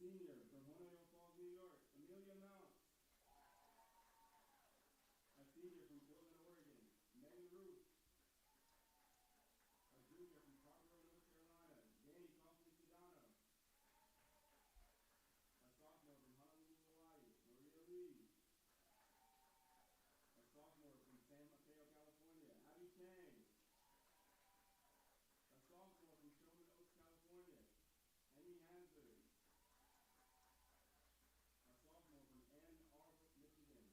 senior from Winnebago Falls, New York, Amelia Mount. A senior from Portland, Oregon, Megan Ruth. A junior from Cartersville, North Carolina, Danny Coughlin-Sedano. A sophomore from Honolulu, Hawaii, Maria Lee. A sophomore from San Mateo, California, Abby Chang. A sophomore from Sherman Oaks, California, Amy Hanser. A sophomore from Ann Arbor, Michigan,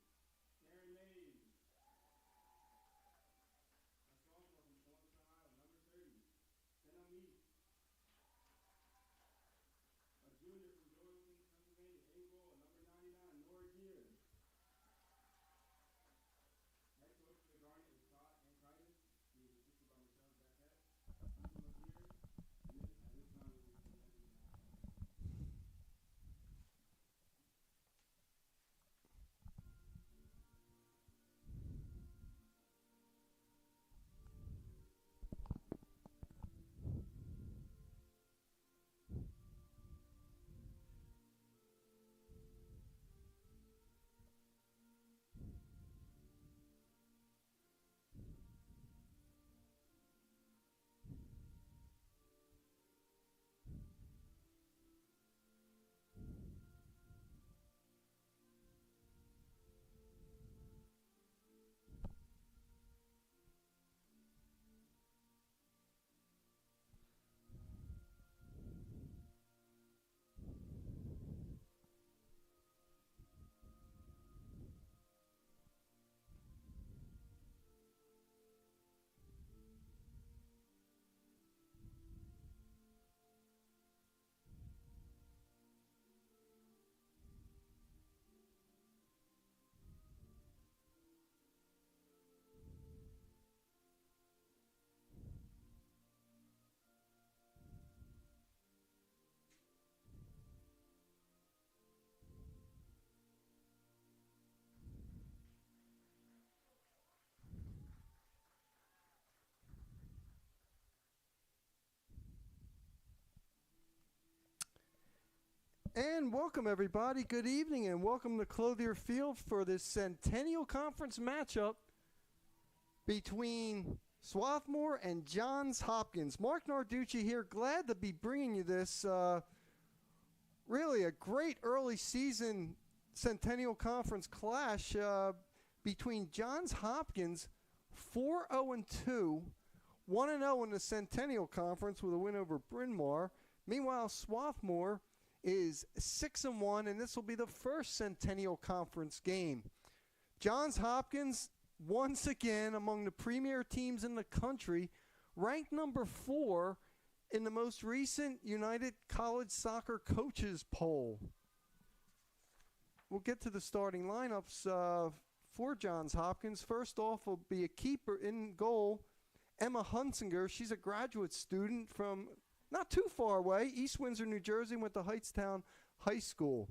Karen Mays. A sophomore from Columbus, Ohio, number 30, Senna Meek. A junior from Doyleton, Pennsylvania, April, number 99, Nora Gear. Head coach for the Garnet is Todd Ankritis. He is assisted by Michelle Jackett. Susan Lazier. And then at this time we will be presenting the national anthem. And welcome, everybody. Good evening, and welcome to Clothier Field for this Centennial Conference matchup between Swarthmore and Johns Hopkins. Mark Narducci here, glad to be bringing you this. Really a great early season Centennial Conference clash between Johns Hopkins, 4-0-2, 1-0 in the Centennial Conference with a win over Bryn Mawr. Meanwhile, Swarthmore is 6-1, and this will be the first Centennial Conference game. Johns Hopkins, once again, among the premier teams in the country, ranked number 4 in the most recent United College Soccer Coaches poll. We'll get to the starting lineups for Johns Hopkins. First off will be a keeper in goal, Emma Hunsinger. She's a graduate student from not too far away, East Windsor, New Jersey, went to Heightstown High School.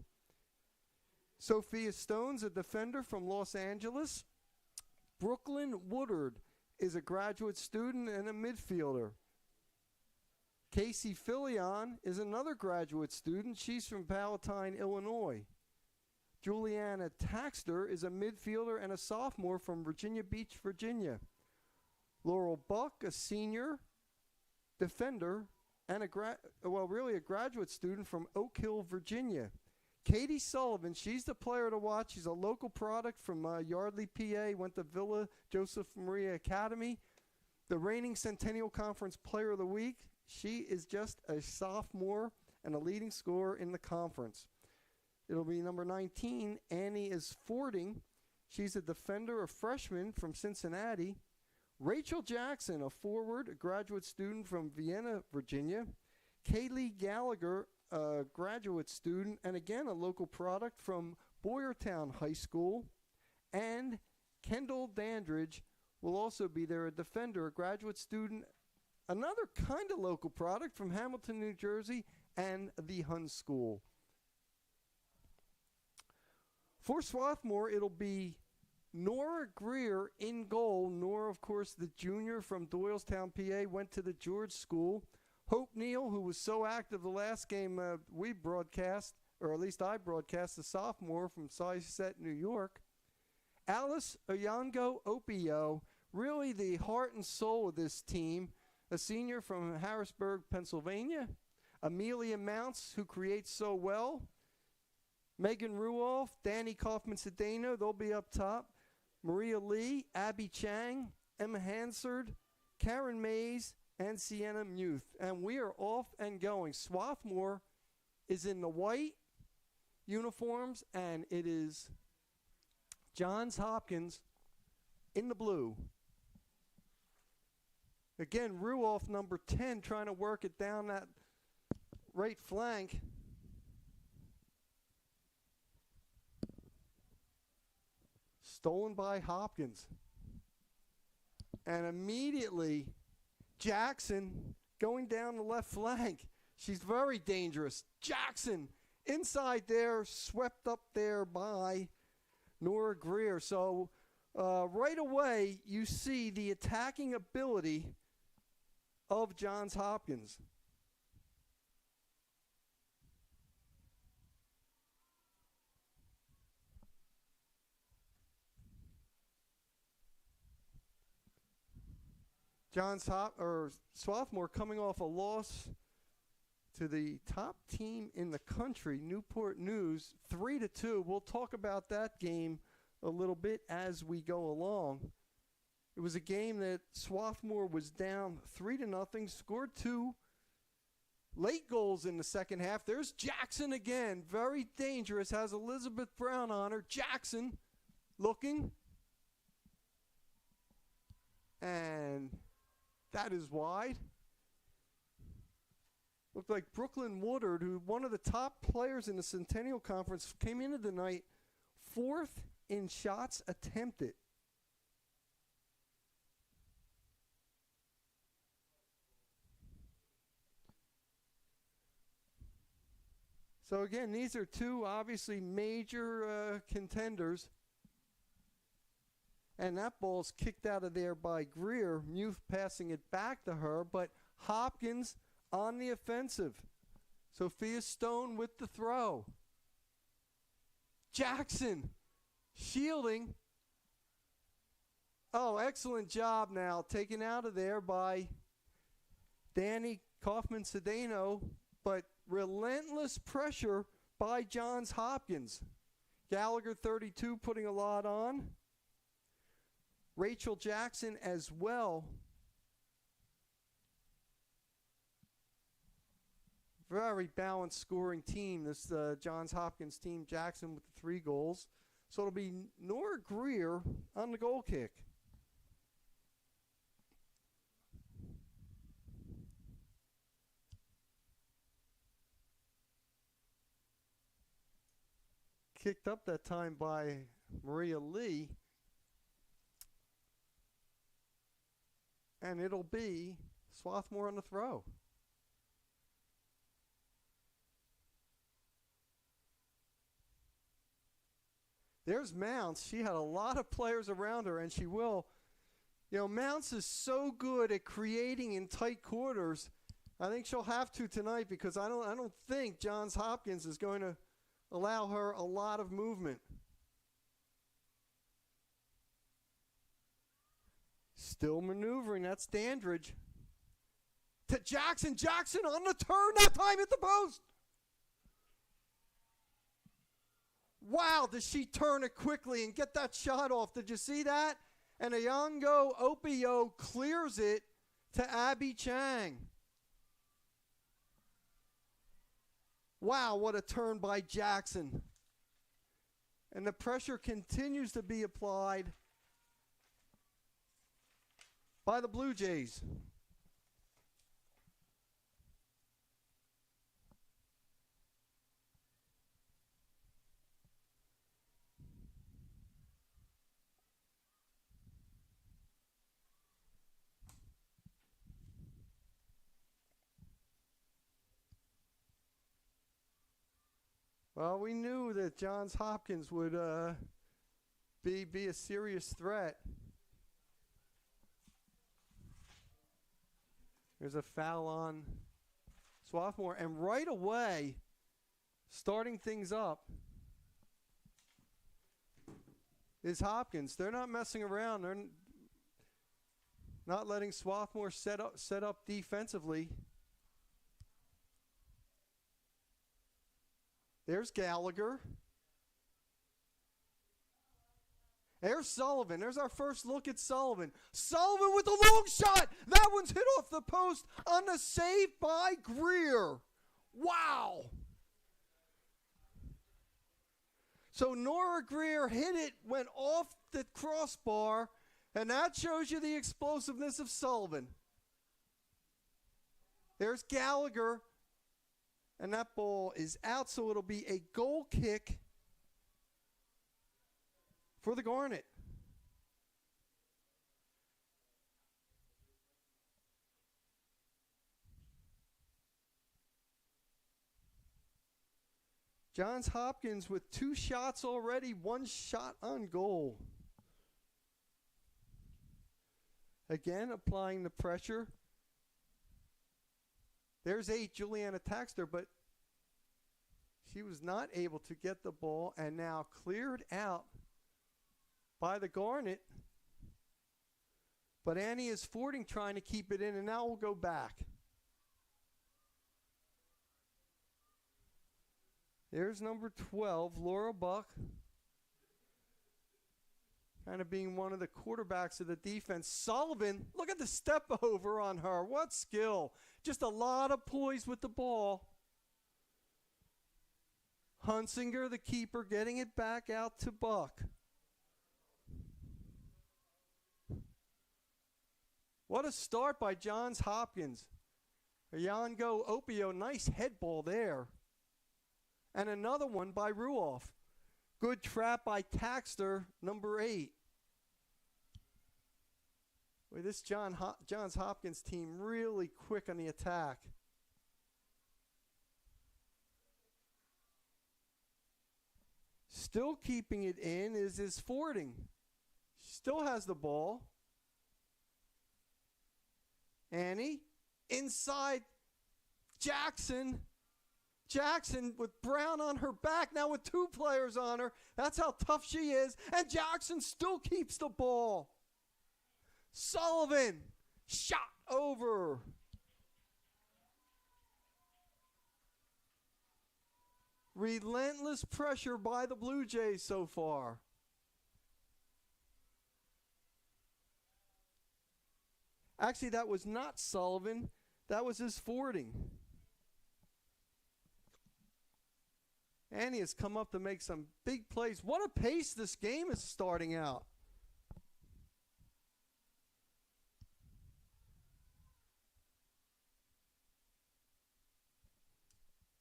Sophia Stone's a defender from Los Angeles. Brooklyn Woodard is a graduate student and a midfielder. Casey Filion is another graduate student. She's from Palatine, Illinois. Juliana Taxter is a midfielder and a sophomore from Virginia Beach, Virginia. Laurel Buck, a senior defender, and a graduate student from Oak Hill, Virginia. Katie Sullivan, she's the player to watch. She's a local product from Yardley, PA, went to Villa Joseph Maria Academy. The reigning Centennial Conference Player of the Week. She is just a sophomore and a leading scorer in the conference. It'll be number 19, Annie is Fording. She's a defender, a freshman from Cincinnati. Rachel Jackson, a forward, a graduate student from Vienna, Virginia. Kaylee Gallagher, a graduate student, and again a local product from Boyertown High School. And Kendall Dandridge will also be there, a defender, a graduate student, another kind of local product from Hamilton, New Jersey, and the Hun School. For Swarthmore, it'll be Nora Greer in goal. Nora, of course, the junior from Doylestown, PA, went to the George School. Hope Neal, who was so active the last game we broadcast, or at least I broadcast, a sophomore from Syosset, New York. Alice Oyongo Opio, really the heart and soul of this team, a senior from Harrisburg, Pennsylvania. Amelia Mounts, who creates so well. Megan Ruoff, Danny Kaufman-Cedeno, they'll be up top. Maria Lee, Abby Chang, Emma Hansard, Karen Mays, and Sienna Muth. And we are off and going. Swarthmore is in the white uniforms, and it is Johns Hopkins in the blue. Again, Ruoff, number 10, trying to work it down that right flank. Stolen by Hopkins. And immediately, Jackson going down the left flank. She's very dangerous. Jackson inside there, swept up there by Nora Greer. So right away, you see the attacking ability of Johns Hopkins. Swarthmore coming off a loss to the top team in the country, Newport News, 3-2. We'll talk about that game a little bit as we go along. It was a game that Swarthmore was down 3-0, scored 2 late goals in the second half. There's Jackson again, very dangerous, has Elizabeth Brown on her. Jackson looking, and that is wide. Looked like Brooklyn Woodard, who one of the top players in the Centennial Conference, came into the night 4th in shots attempted. So again, these are two obviously major contenders. And that ball's kicked out of there by Greer. Muth passing it back to her, but Hopkins on the offensive. Sophia Stone with the throw. Jackson shielding. Oh, excellent job now. Taken out of there by Danny Kaufman-Cedeno, but relentless pressure by Johns Hopkins. Gallagher, 32, putting a lot on. Rachel Jackson as well. Very balanced scoring team, this Johns Hopkins team. Jackson with the 3 goals. So it'll be Nora Greer on the goal kick. Kicked up that time by Maria Lee. And it'll be Swarthmore on the throw. There's Mounts. She had a lot of players around her, and she will. You know, Mounts is so good at creating in tight quarters. I think she'll have to tonight, because I don't think Johns Hopkins is going to allow her a lot of movement. Still maneuvering. That's Dandridge. To Jackson. Jackson on the turn. That time at the post. Wow, does she turn it quickly and get that shot off? Did you see that? And Oyongo Opio clears it to Abby Chang. Wow, what a turn by Jackson. And the pressure continues to be applied by the Blue Jays. Well, we knew that Johns Hopkins would be a serious threat. There's a foul on Swarthmore, and right away, Starting things up is Hopkins. They're not messing around. They're not letting Swarthmore set up defensively. There's Gallagher. There's Sullivan. There's our first look at Sullivan. Sullivan with a long shot. That one's hit off the post on the save by Greer. Wow. So Nora Greer hit it, went off the crossbar, and that shows you the explosiveness of Sullivan. There's Gallagher, and that ball is out, so it'll be a goal kick for the Garnet. Johns Hopkins with 2 shots already, 1 shot on goal. Again, applying the pressure. There's 8, Juliana Taxter, but she was not able to get the ball and now cleared out by the Garnet. But Annie is Fording trying to keep it in, and now we'll go back. There's number 12, Laura Buck. Kind of being one of the quarterbacks of the defense. Sullivan, look at the step over on her. What skill. Just a lot of poise with the ball. Hunsinger, the keeper, getting it back out to Buck. What a start by Johns Hopkins. Yango Opio, nice head ball there. And another one by Ruoff. Good trap by Taxter, number 8. Boy, this Johns Hopkins team really quick on the attack. Still keeping it in is Fording. Still has the ball. Annie, inside Jackson. Jackson with Brown on her back, now with 2 players on her. That's how tough she is. And Jackson still keeps the ball. Sullivan, shot over. Relentless pressure by the Blue Jays so far. Actually, that was not Sullivan. That was his Fording. Annie has come up to make some big plays. What a pace this game is starting out.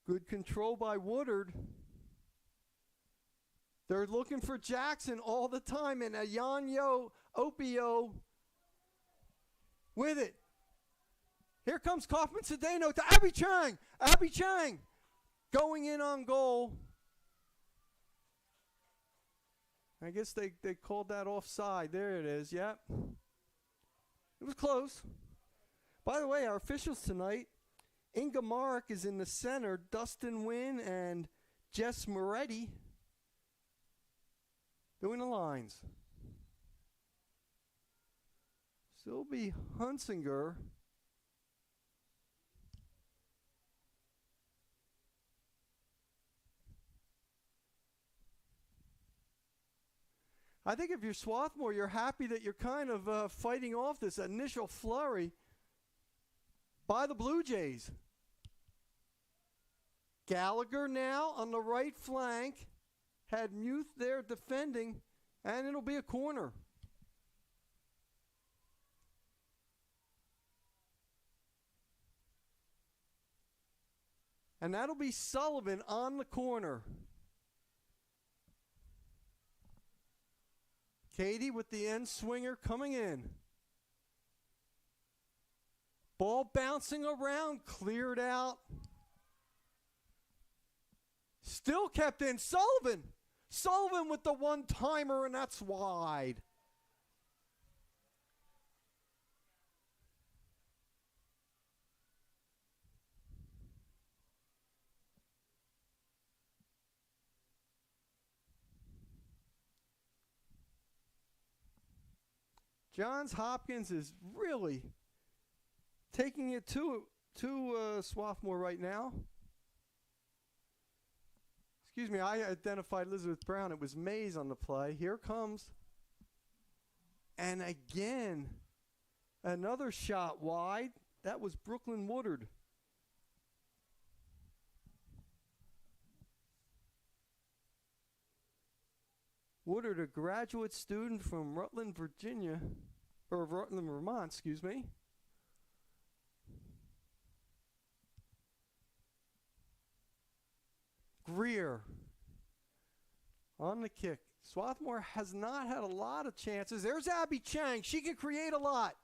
Good control by Woodard. They're looking for Jackson all the time, and Ayanyo Opio with it. Here comes Kaufman Cedeno to Abby Chang. Abby Chang going in on goal. I guess they called that offside. There it is. Yep. It was close. By the way, our officials tonight, Inga Mark is in the center, Dustin Wynn and Jess Moretti doing the lines. Sylvie Hunsinger. I think if you're Swarthmore, you're happy that you're kind of fighting off this initial flurry by the Blue Jays. Gallagher now on the right flank. Had Muth there defending, and it'll be a corner. And that'll be Sullivan on the corner. Katie with the end swinger coming in. Ball bouncing around, cleared out. Still kept in. Sullivan. Sullivan with the one-timer, and that's wide. Johns Hopkins is really taking it to Swarthmore right now. Excuse me, I identified Elizabeth Brown. It was Mays on the play. Here comes. And again, another shot wide. That was Brooklyn Woodard. Woodard, a graduate student from Rutland, Virginia, or Rutland, Vermont, excuse me. Greer on the kick. Swarthmore has not had a lot of chances. There's Abby Chang. She can create a lot.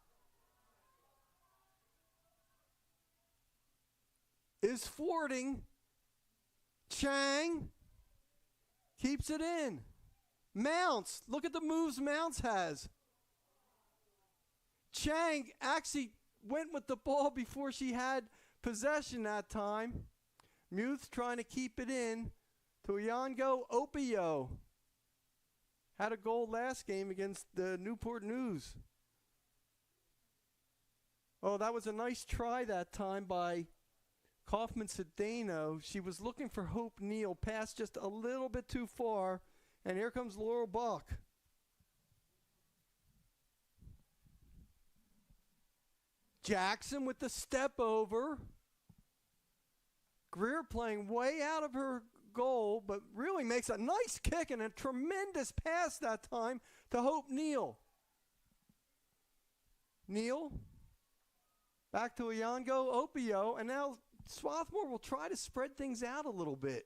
Is fording. Chang keeps it in. Mounts. Look at the moves Mounts has. Chang actually went with the ball before she had possession that time. Muth trying to keep it in to Iango Opio. Had a goal last game against the Newport News. Oh, that was a nice try that time by Kaufman Cedeno. She was looking for Hope Neal, passed just a little bit too far, and here comes Laurel Buck. Jackson with the step over. Greer playing way out of her goal, but really makes a nice kick and a tremendous pass that time to Hope Neal. Neal back to Iango Opio, and now Swarthmore will try to spread things out a little bit.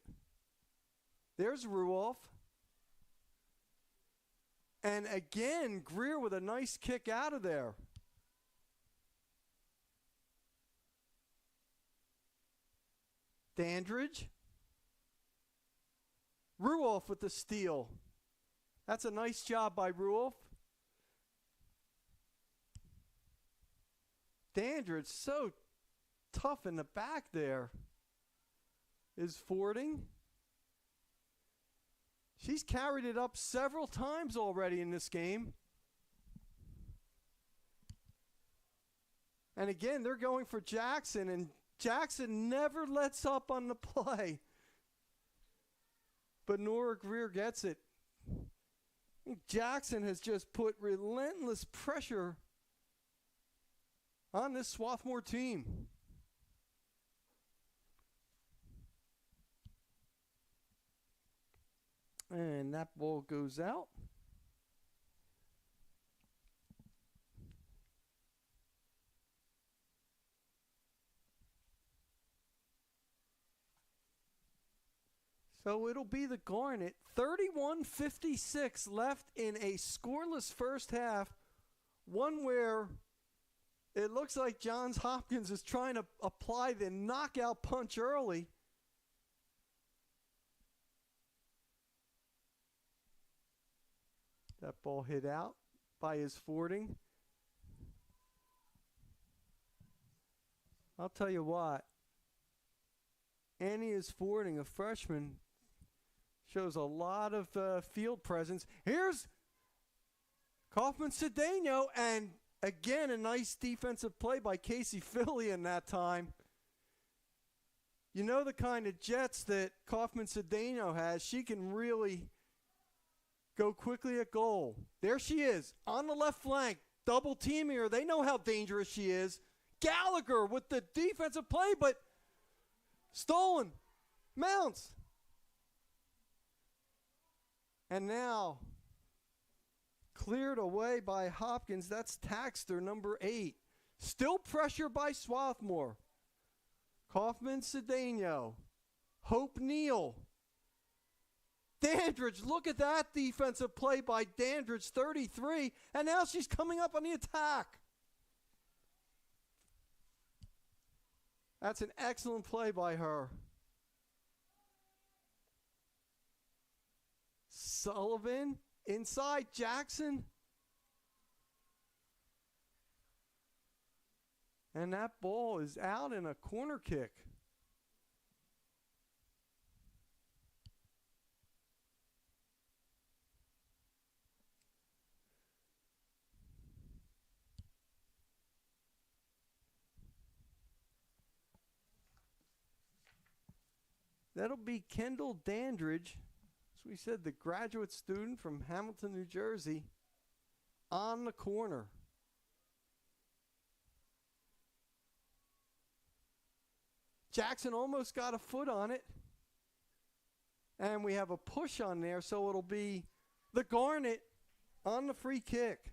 There's Ruoff. And again, Greer with a nice kick out of there. Dandridge. Ruoff with the steal. That's a nice job by Ruoff. Dandridge so tough in the back there. Is fording. She's carried it up several times already in this game. And again, they're going for Jackson, and Jackson never lets up on the play. But Nora Greer gets it. Jackson has just put relentless pressure on this Swarthmore team. And that ball goes out. So it'll be the Garnet. 31:56 left in a scoreless first half. One where it looks like Johns Hopkins is trying to apply the knockout punch early. That ball hit out by his fording. I'll tell you what. Annie is fording, a freshman. Shows a lot of field presence. Here's Kaufman Cedeno, and again a nice defensive play by Casey Fillion that time. You know the kind of jets that Kaufman Cedeno has. She can really go quickly at goal. There she is on the left flank, double teaming her. They know how dangerous she is. Gallagher with the defensive play, but stolen. Mounts. And now, cleared away by Hopkins. That's Taxter, number 8. Still pressure by Swarthmore. Kaufman Cedeno. Hope Neal. Dandridge, look at that defensive play by Dandridge, 33. And now she's coming up on the attack. That's an excellent play by her. Sullivan inside Jackson. And that ball is out in a corner kick. That'll be Kendall Dandridge. As we said, the graduate student from Hamilton, New Jersey, on the corner. Jackson almost got a foot on it. And we have a push on there, so it'll be the Garnet on the free kick.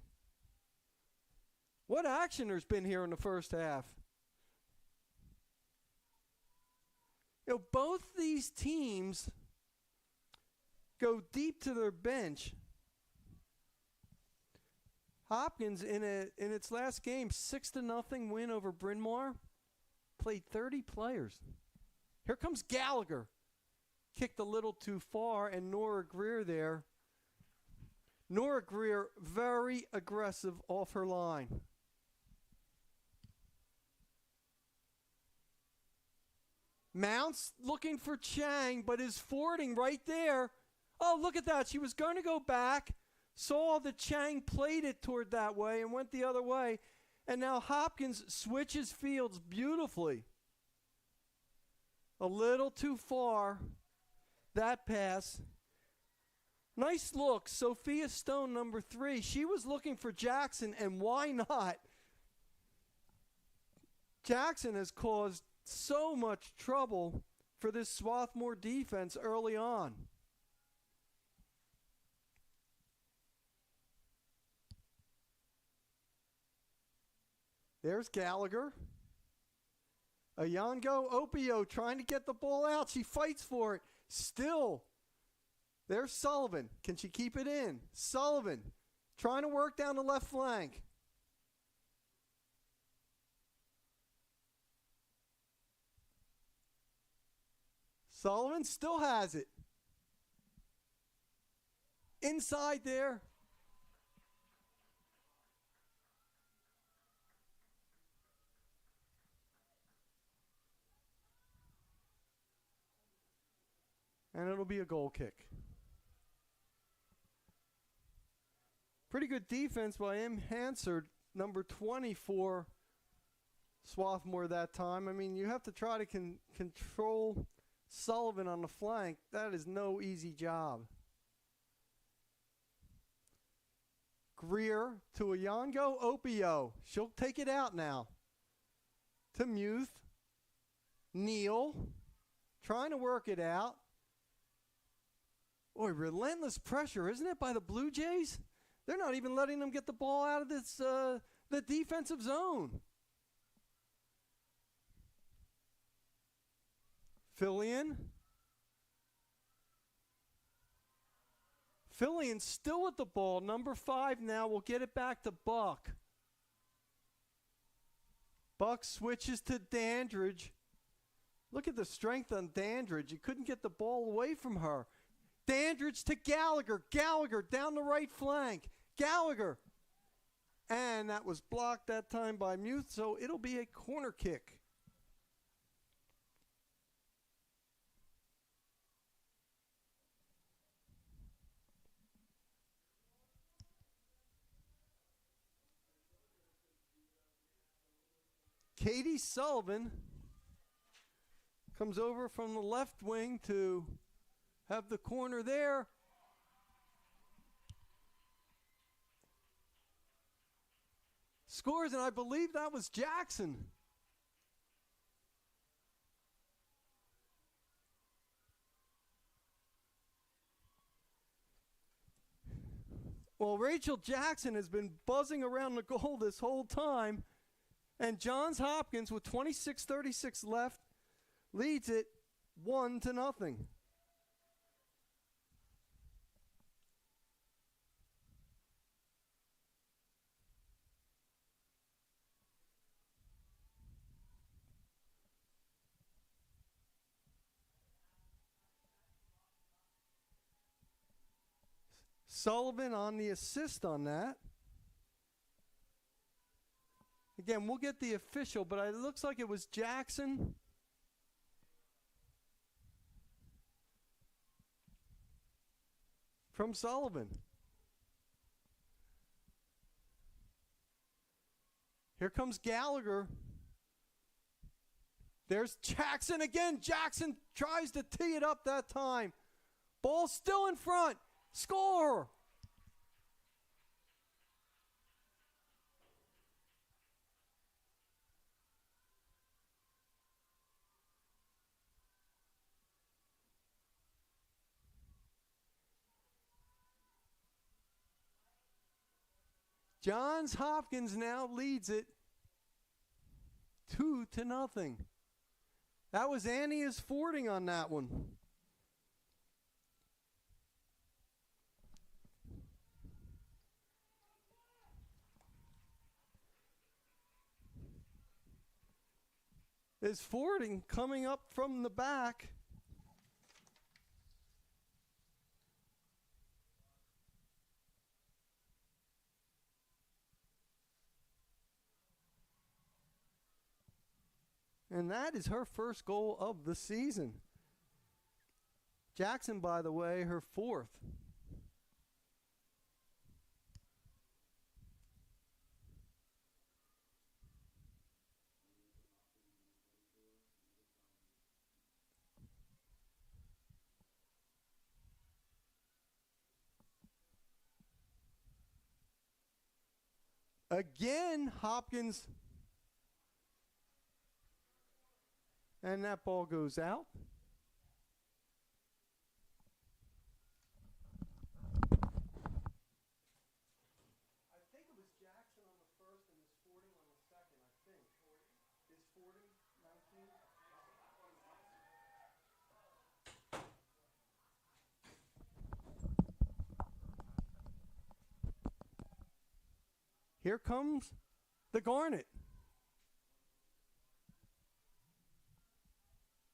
What action there's been here in the first half. You know, both these teams go deep to their bench. Hopkins, in its last game, 6-0 win over Bryn Mawr, played 30 players. Here comes Gallagher. Kicked a little too far, and Nora Greer there. Nora Greer, very aggressive off her line. Mounts looking for Chang, but is forwarding right there. Oh, look at that. She was going to go back, saw that Chang played it toward that way and went the other way. And now Hopkins switches fields beautifully. A little too far, that pass. Nice look. Sophia Stone, number 3. She was looking for Jackson, and why not? Jackson has caused so much trouble for this Swarthmore defense early on. There's Gallagher. Ayango Opio trying to get the ball out. She fights for it. Still. There's Sullivan. Can she keep it in? Sullivan trying to work down the left flank. Sullivan still has it. Inside there. And it'll be a goal kick. Pretty good defense by M. Hansard, number 20 for Swarthmore that time. I mean, you have to try to control Sullivan on the flank. That is no easy job. Greer to Ayango Opio. She'll take it out now. To Muth. Neal. Trying to work it out. Boy, relentless pressure, isn't it, by the Blue Jays? They're not even letting them get the ball out of this the defensive zone. Fillion. Fillion still with the ball. Number 5 now will get it back to Buck. Buck switches to Dandridge. Look at the strength on Dandridge. You couldn't get the ball away from her. Dandridge to Gallagher. Gallagher down the right flank. Gallagher. And that was blocked that time by Muth, so it'll be a corner kick. Katie Sullivan comes over from the left wing to have the corner there. Scores, and I believe that was Jackson. Well, Rachel Jackson has been buzzing around the goal this whole time. And Johns Hopkins, with 26:36 left, leads it 1-0. Sullivan on the assist on that. Again, we'll get the official, but it looks like it was Jackson. From Sullivan. Here comes Gallagher. There's Jackson again. Jackson tries to tee it up that time. Ball still in front. Score! Johns Hopkins now leads it 2-0. That was Annia's Fording on that one. Is Fording coming up from the back. And that is her first goal of the season. Jackson, by the way, her fourth. Again, Hopkins. And that ball goes out. I think it was Jackson on the first and his Fording on the second, I think. Is Fording 19? Here comes the Garnet.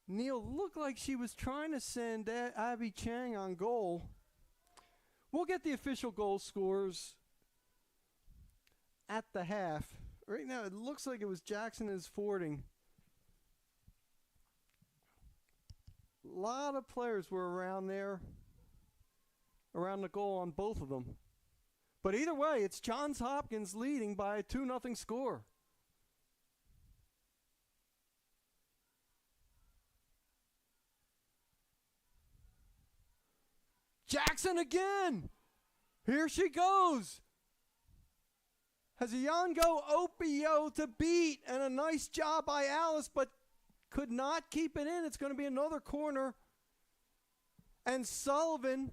Neil looked like she was trying to send Abby Chang on goal. We'll get the official goal scores at the half. Right now, it looks like it was Jackson is Fording. A lot of players were around there, around the goal on both of them. But either way, it's Johns Hopkins leading by a 2-0 score. Jackson again. Here she goes. Has a Yango Opio to beat, and a nice job by Alice, but could not keep it in. It's going to be another corner. And Sullivan,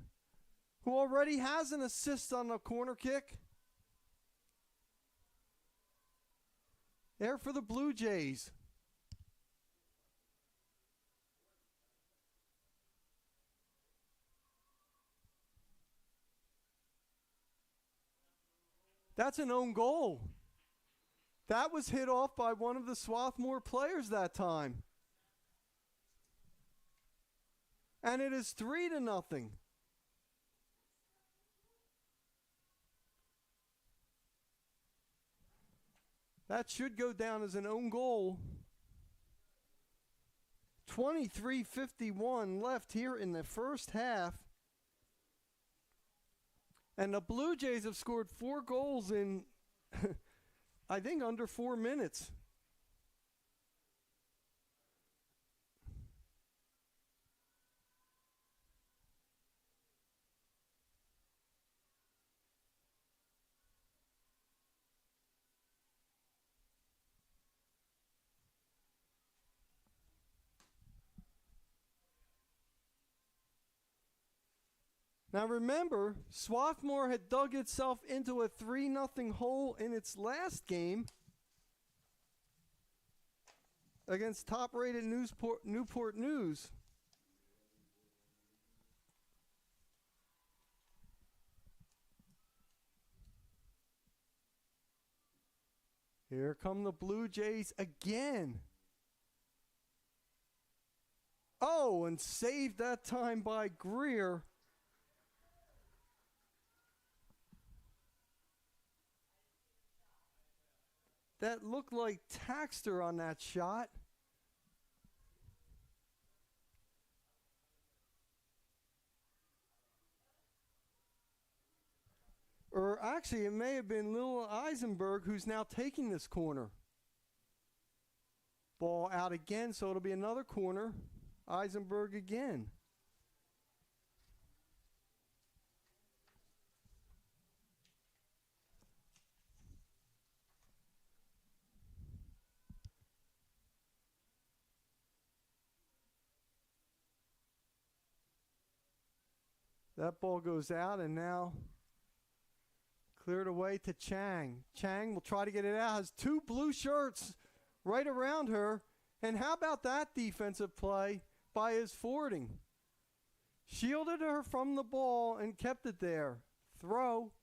who already has an assist on the corner kick. There for the Blue Jays. That's an own goal. That was hit off by one of the Swarthmore players that time. And it is 3-0. That should go down as an own goal. 23:51 left here in the first half. And the Blue Jays have scored 4 goals in, I think, under 4 minutes. Now remember, Swarthmore had dug itself into a 3-0 hole in its last game against top-rated Newport News. Here come the Blue Jays again. Oh, and saved that time by Greer. That looked like Taxter on that shot. Or actually, it may have been Lil Eisenberg who's now taking this corner. Ball out again, so it'll be another corner. Eisenberg again. That ball goes out, and now cleared away to Chang. Chang will try to get it out. Has two blue shirts right around her. And how about that defensive play by his forwarding? Shielded her from the ball and kept it there. Throw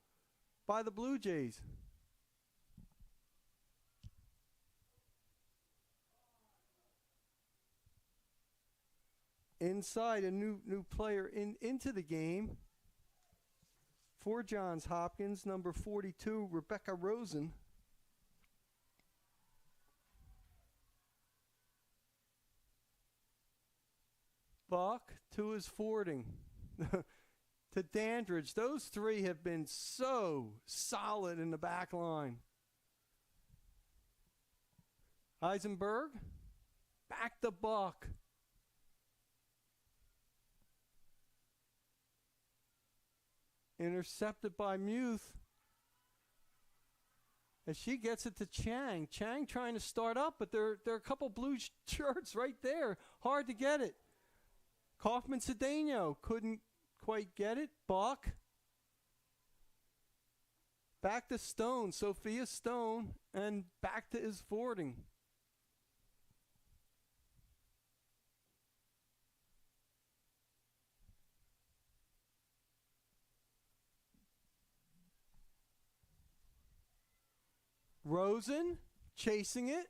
by the Blue Jays. Inside, a new player into the game for Johns Hopkins, number 42, Rebecca Rosen. Buck to his forwarding. To Dandridge. Those three have been so solid in the back line. Eisenberg, back to Buck. Intercepted by Muth. As she gets it to Chang. Chang trying to start up, but there are a couple blue shirts right there. Hard to get it. Kaufman Cedeno couldn't quite get it. Buck. Back to Stone. Sophia Stone. And back to his forwarding. Rosen chasing it.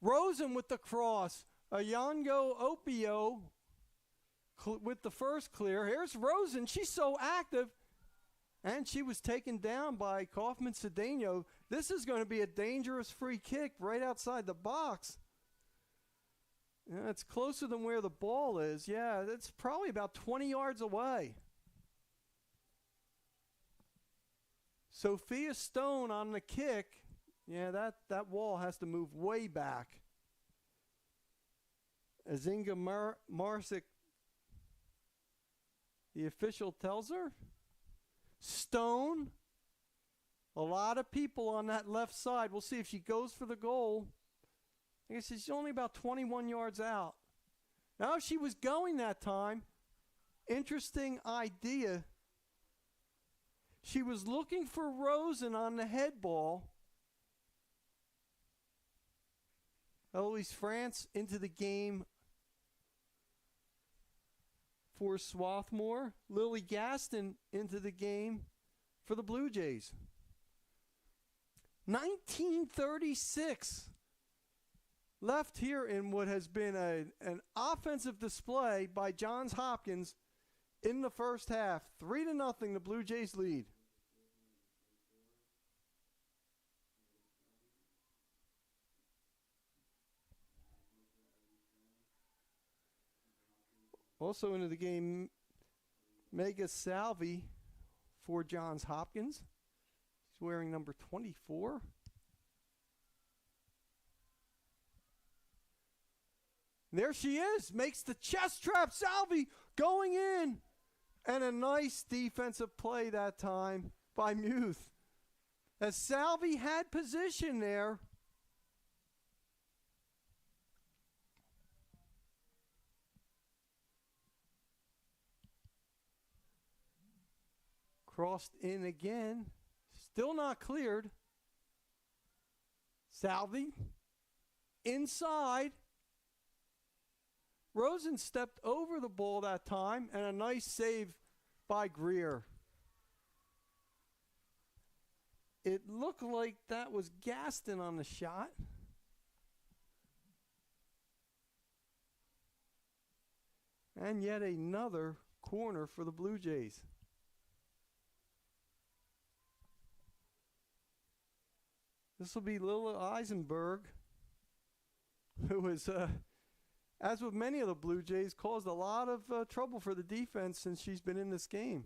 Rosen with the cross. Ayango Opio with the first clear. Here's Rosen. She's so active. And she was taken down by Kaufman Cedeno. This is going to be a dangerous free kick right outside the box. Yeah, it's closer than where the ball is. Yeah, it's probably about 20 yards away. Sophia Stone on the kick. Yeah, that wall has to move way back. As Inga Marsick, the official tells her. Stone. A lot of people on that left side. We'll see if she goes for the goal. I guess she's only about 21 yards out. Now, if she was going that time, interesting idea. She was looking for Rosen on the head ball. Eloise France into the game for Swarthmore. Lily Gaston into the game for the Blue Jays. 1936 left here in what has been an offensive display by Johns Hopkins in the first half. 3-0, the Blue Jays lead. Also into the game, Mega Salvi for Johns Hopkins. He's wearing number 24. There she is. Makes the chest trap. Salvi going in. And a nice defensive play that time by Muth. As Salvi had position there. Crossed in again. Still not cleared. Salvi. Inside. Rosen stepped over the ball that time. And a nice save by Greer. It looked like that was Gaston on the shot. And yet another corner for the Blue Jays. This will be Lila Eisenberg, who is, as with many of the Blue Jays, caused a lot of trouble for the defense since she's been in this game.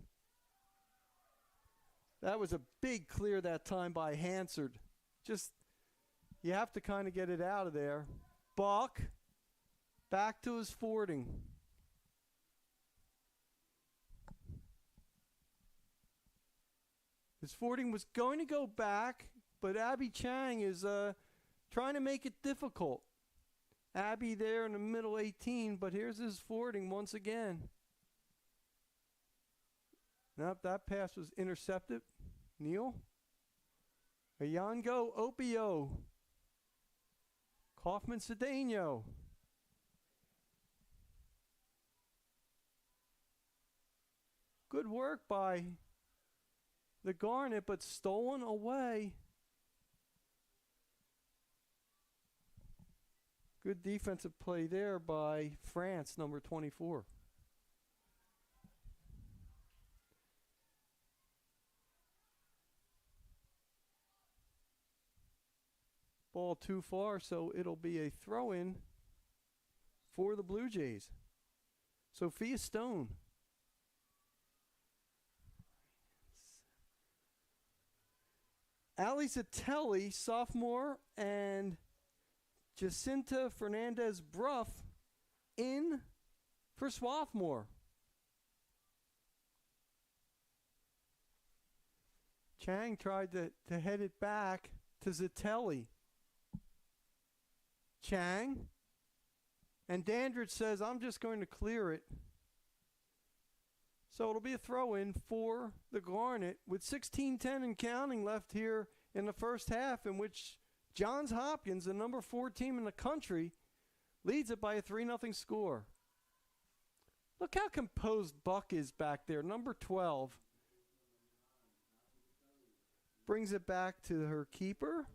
That was a big clear that time by Hansard. Just, you have to kind of get it out of there. Buck back to his fording. His fording was going to go back, but Abby Chang is trying to make it difficult. Abby there in the middle 18, but here's his fording once again. Nope, that pass was intercepted. Neal. Ayango Opio. Kaufman Cedeno. Good work by the Garnet, but stolen away. Good defensive play there by France, number 24. Ball too far, so it'll be a throw-in for the Blue Jays. Sophia Stone. Ali Zatelli, sophomore, and Jacinta Fernandez-Bruff in for Swarthmore. Chang tried to head it back to Zatelli. Chang. And Dandridge says, I'm just going to clear it. So it'll be a throw-in for the Garnet with 16:10 and counting left here in the first half, in which Johns Hopkins, the number 4 team in the country, leads it by a 3-0 score. Look how composed Buck is back there, number 12. Brings it back to her keeper.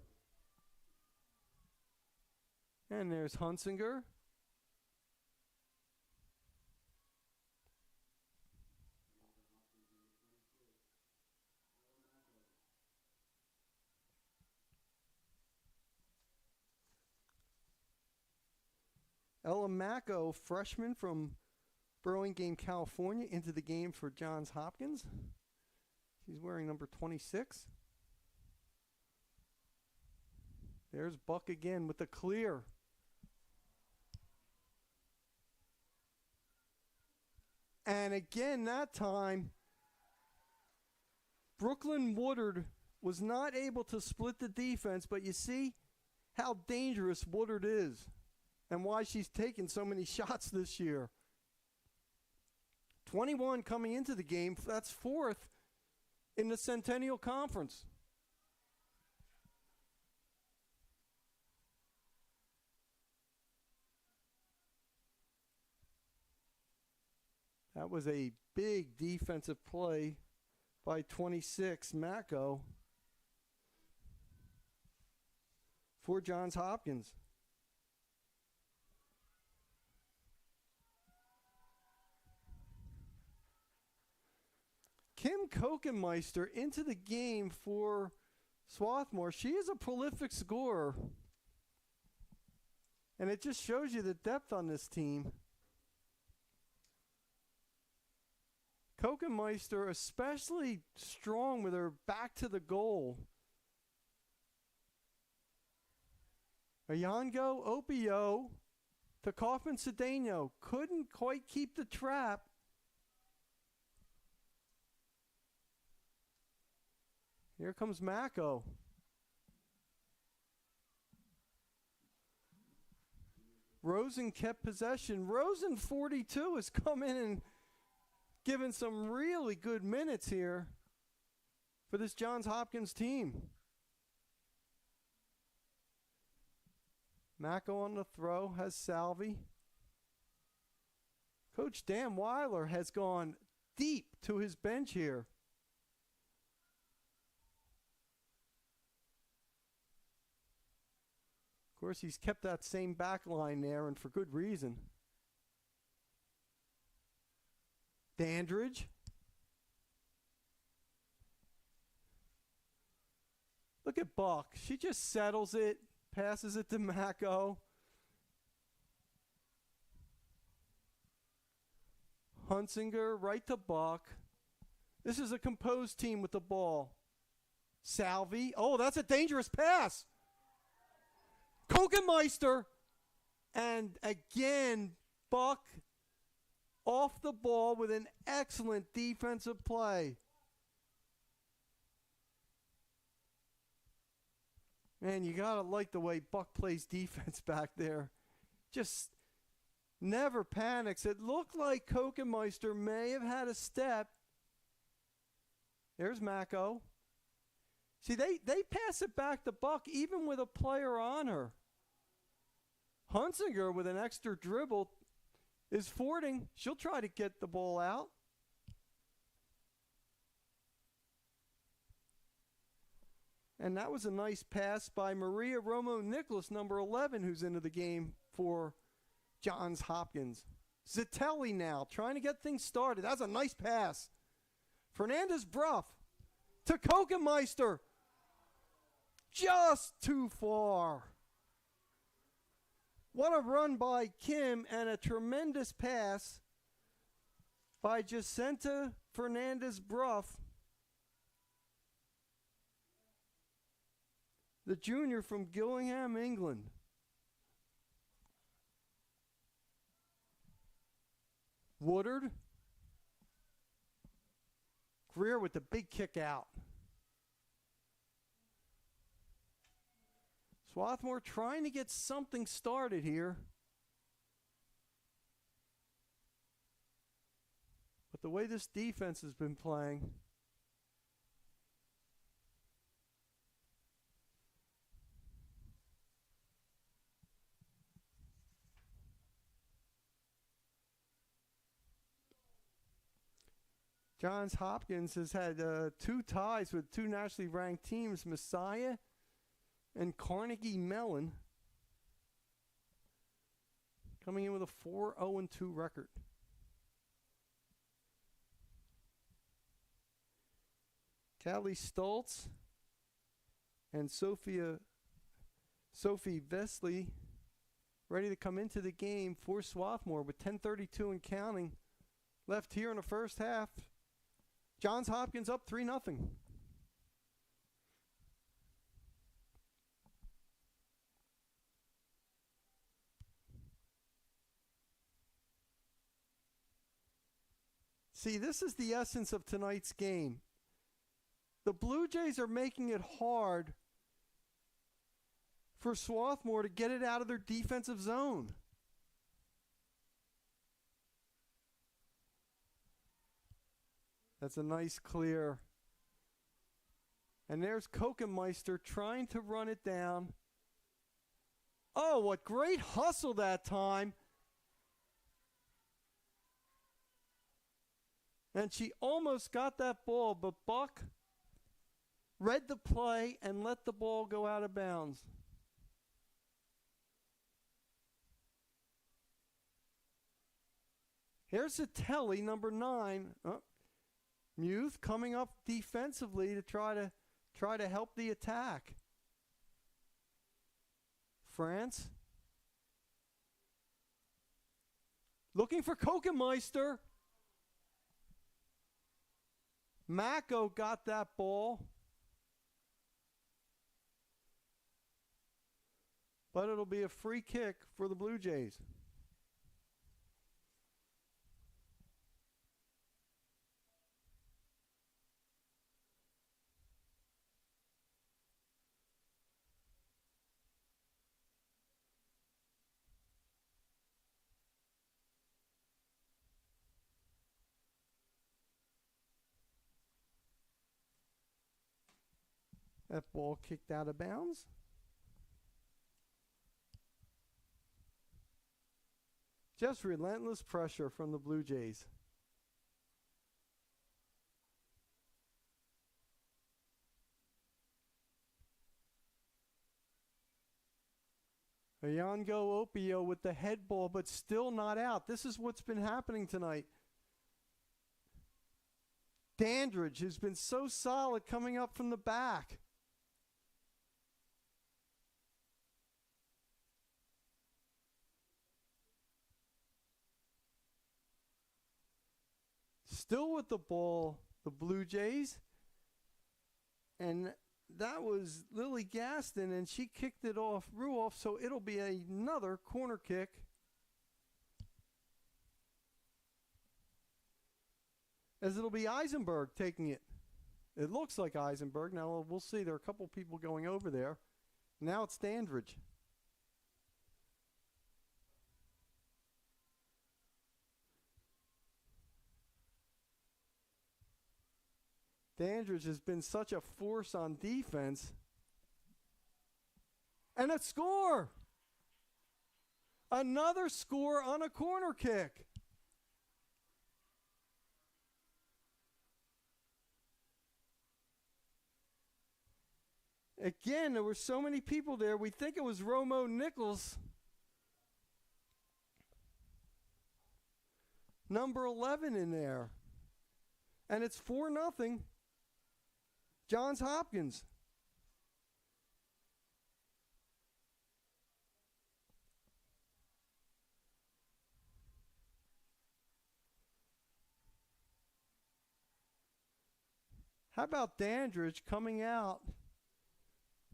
And there's Hunsinger. Ella Macco, freshman from Burlingame, California, into the game for Johns Hopkins. She's wearing number 26. There's Buck again with the clear. And again, that time, Brooklyn Woodard was not able to split the defense, but you see how dangerous Woodard is and why she's taken so many shots this year. 21 coming into the game. That's 4th in the Centennial Conference. That was a big defensive play by 26, Macco, for Johns Hopkins. Kim Kokenmeister into the game for Swarthmore. She is a prolific scorer. And it just shows you the depth on this team. Kokenmeister especially strong with her back to the goal. Ayango Opio to Kaufman Cedeno. Couldn't quite keep the trap. Here comes Macco. Rosen kept possession. Rosen, 42, has come in and given some really good minutes here for this Johns Hopkins team. Macco on the throw has Salvi. Coach Dan Weiler has gone deep to his bench here. Of course, he's kept that same back line there, and for good reason. Dandridge. Look at Buck. She just settles it, passes it to Macco. Hunsinger right to Buck. This is a composed team with the ball. Salvi. Oh, that's a dangerous pass. Kokenmeister And again, Buck off the ball with an excellent defensive play. Man, you got to like the way Buck plays defense back there. Just never panics. It looked like Kokenmeister may have had a step. There's Mako. See, they pass it back to Buck even with a player on her. Hunsinger with an extra dribble is fording. She'll try to get the ball out. And that was a nice pass by Maria Romo-Nicholas, number 11, who's into the game for Johns Hopkins. Zitelli now trying to get things started. That's a nice pass. Fernandez-Bruff to Kokenmeister. Just too far. What a run by Kim and a tremendous pass by Jacinta Fernandez-Bruff, the junior from Gillingham, England. Woodard. Greer with the big kick out. Swarthmore trying to get something started here. But the way this defense has been playing, Johns Hopkins has had 2 ties with 2 nationally ranked teams, Messiah and Carnegie Mellon, coming in with a 4-0-2 record. Callie Stoltz and Sophie Vesley ready to come into the game for Swarthmore with 10:32 and counting left here in the first half. Johns Hopkins up 3-0. See, this is the essence of tonight's game. The Blue Jays are making it hard for Swarthmore to get it out of their defensive zone. That's a nice clear. And there's Kokenmeister trying to run it down. Oh, what great hustle that time. And she almost got that ball, but Buck read the play and let the ball go out of bounds. Here's Zitelli, number 9. Oh, Muth coming up defensively to try to help the attack. France looking for Kokenmeister. Mako got that ball. But it'll be a free kick for the Blue Jays. That ball kicked out of bounds. Just relentless pressure from the Blue Jays. Ayango Opio with the head ball, but still not out. This is what's been happening tonight. Dandridge has been so solid coming up from the back. Still with the ball, the Blue Jays. And that was Lily Gaston, and she kicked it off Ruoff, so it'll be another corner kick. As it'll be Eisenberg taking it. It looks like Eisenberg. Now we'll see. There are a couple people going over there. Now it's Dandridge. Dandridge has been such a force on defense. And a score! Another score on a corner kick. Again, there were so many people there. We think it was Romo Nichols. Number 11 in there. And it's 4-0. Johns Hopkins. How about Dandridge coming out?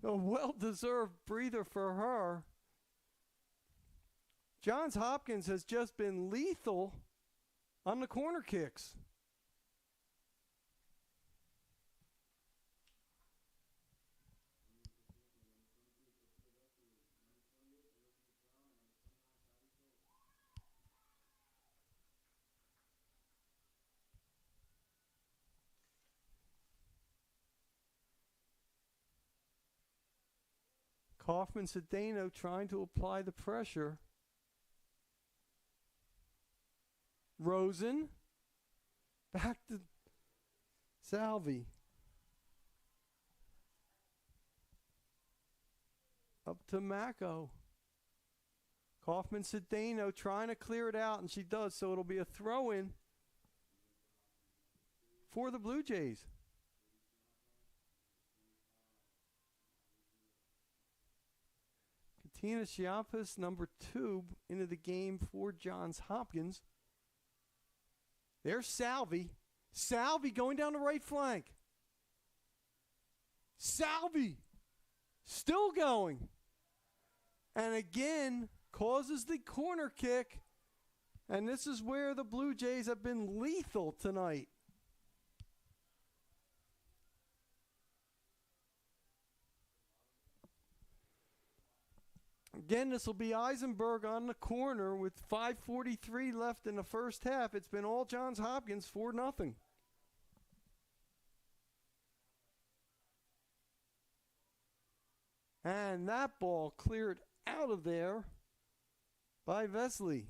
A well-deserved breather for her. Johns Hopkins has just been lethal on the corner kicks. Kaufman-Cedeno trying to apply the pressure. Rosen. Back to Salvi. Up to Mako. Kaufman-Cedeno trying to clear it out, and she does, so it'll be a throw-in for the Blue Jays. Katina Chiapas, number 2, into the game for Johns Hopkins. There's Salvi. Salvi going down the right flank. Salvi still going. And again, causes the corner kick. And this is where the Blue Jays have been lethal tonight. Again, this will be Eisenberg on the corner with 5:43 left in the first half. It's been all Johns Hopkins, 4-0. And that ball cleared out of there by Vesley.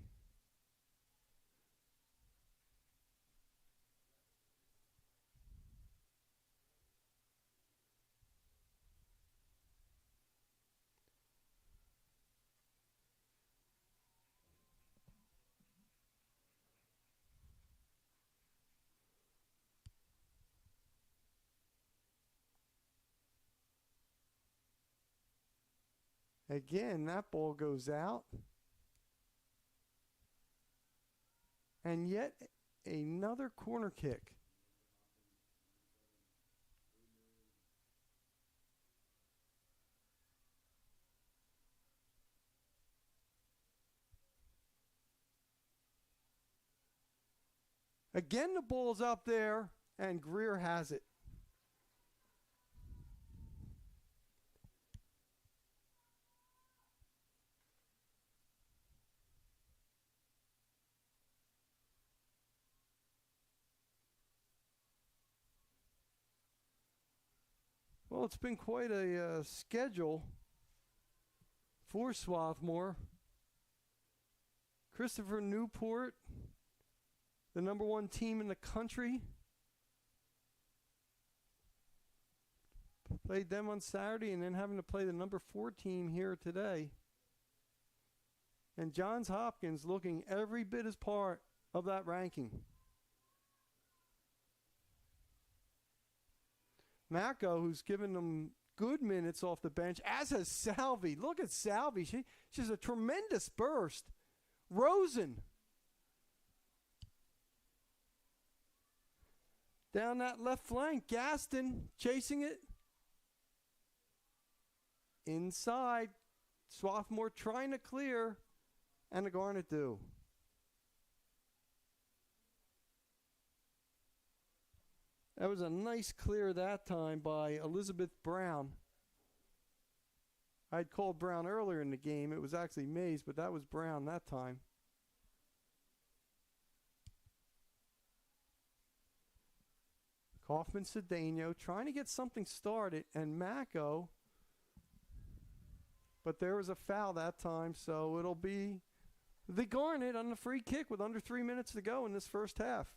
Again, that ball goes out. And yet another corner kick. Again, the ball's up there, and Greer has it. Well, it's been quite a schedule for Swarthmore. Christopher Newport, the number 1 team in the country, played them on Saturday and then having to play the number 4 team here today. And Johns Hopkins looking every bit as part of that ranking. Mako, who's given them good minutes off the bench, as has Salvi. Look at Salvi. She's a tremendous burst. Rosen. Down that left flank. Gaston chasing it. inside. Swarthmore trying to clear, and the Garnet do. That was a nice clear that time by Elizabeth Brown. I'd called Brown earlier in the game. It was actually Mays, but that was Brown that time. Kaufman Cedeno trying to get something started, and Mako. But there was a foul that time, so it'll be the Garnet on the free kick with under 3 minutes to go in this first half.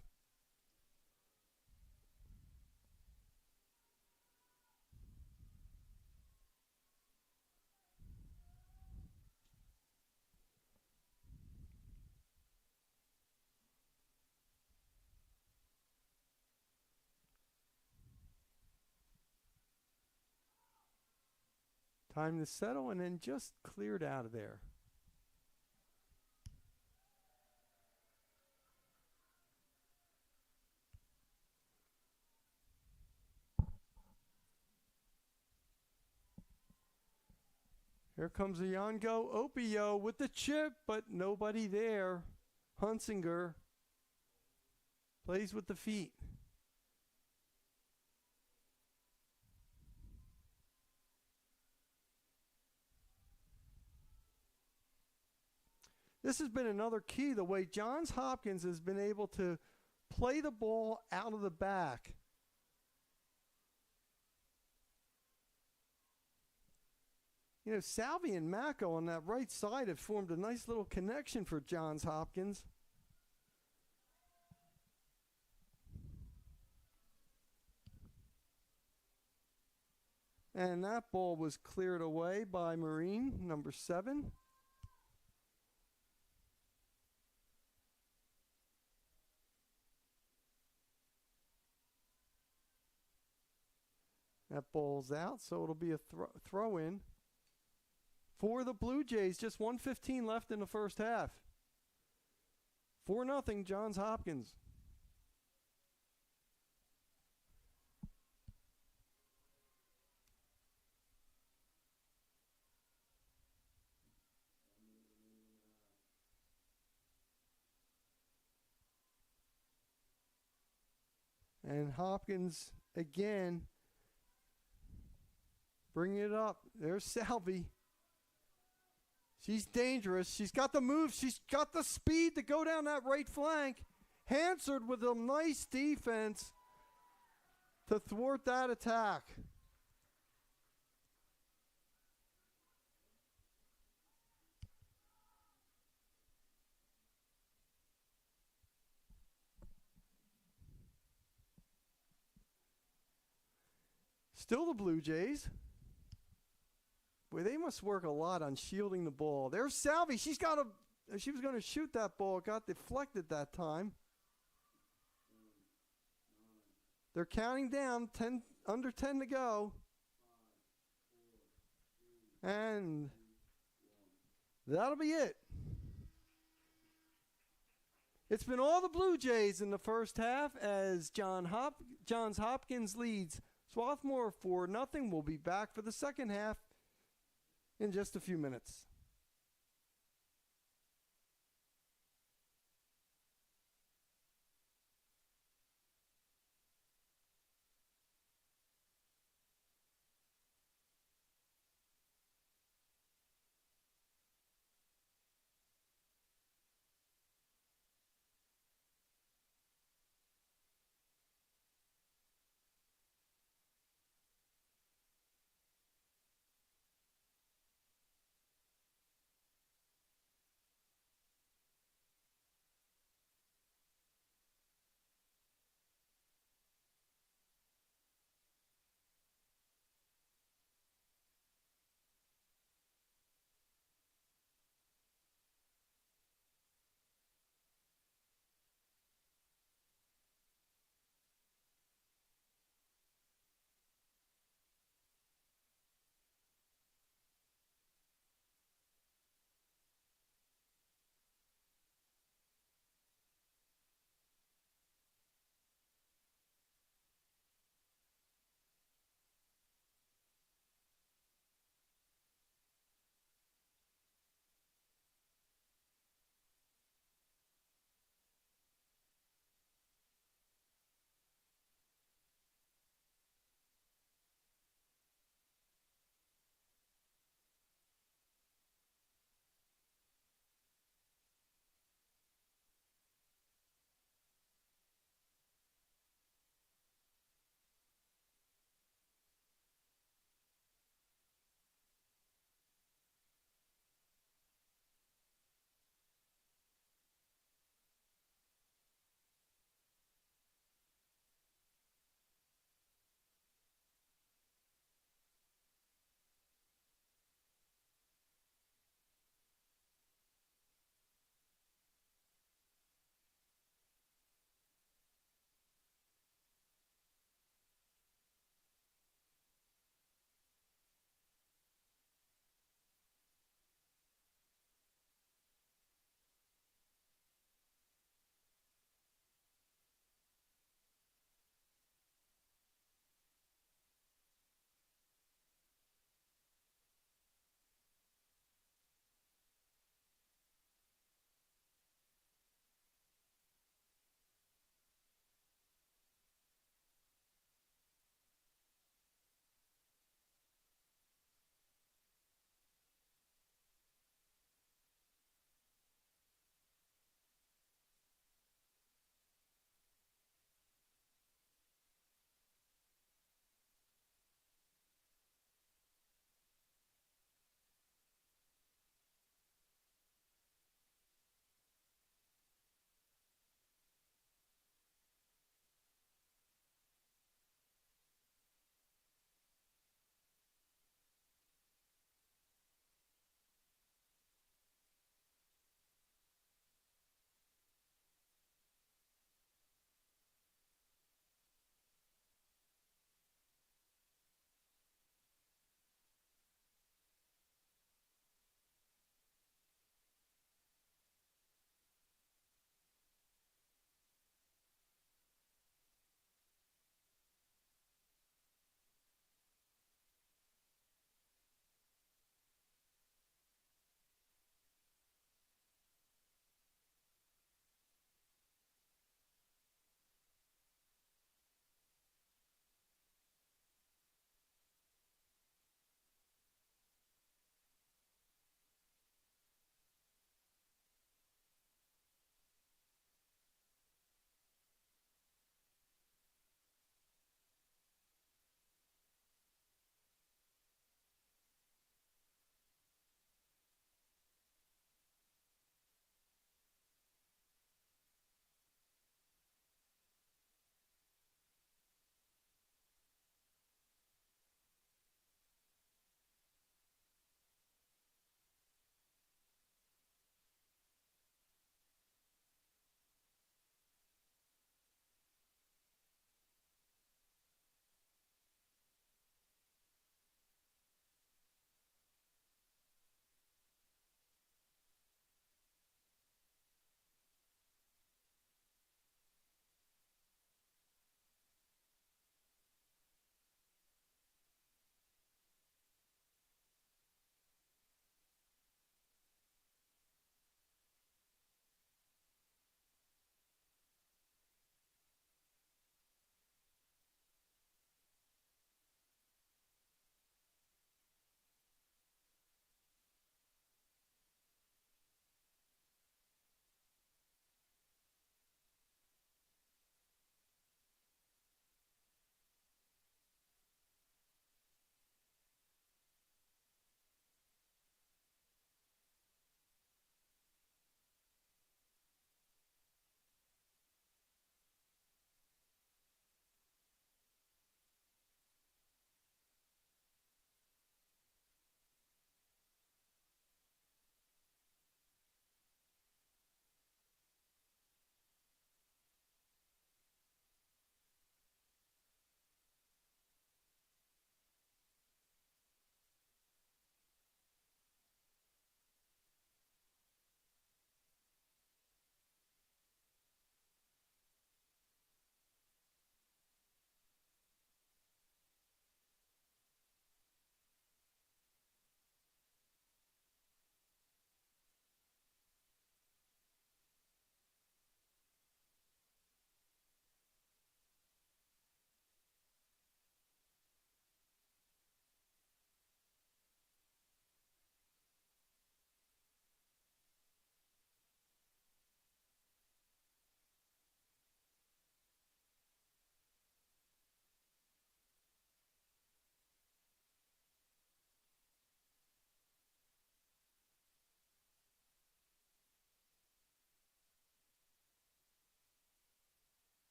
Time to settle and then just cleared out of there. Here comes Iongo Opio with the chip, but nobody there. Hunsinger plays with the feet. This has been another key, the way Johns Hopkins has been able to play the ball out of the back. You know, Salvi and Mako on that right side have formed a nice little connection for Johns Hopkins. And that ball was cleared away by Marine, number 7. That ball's out, so it'll be a throw in for the Blue Jays. Just 1:15 left in the first half. 4-0 Johns Hopkins. And Hopkins again bringing it up. There's Salvi. She's dangerous. She's got the move. She's got the speed to go down that right flank. Hansard with a nice defense to thwart that attack. Still the Blue Jays. Boy, they must work a lot on shielding the ball. There's Salvi. She was going to shoot that ball. It got deflected that time. They're counting down. Under 10 to go. And that'll be it. It's been all the Blue Jays in the first half as Johns Hopkins leads Swarthmore 4-0. We'll be back for the second half in just a few minutes.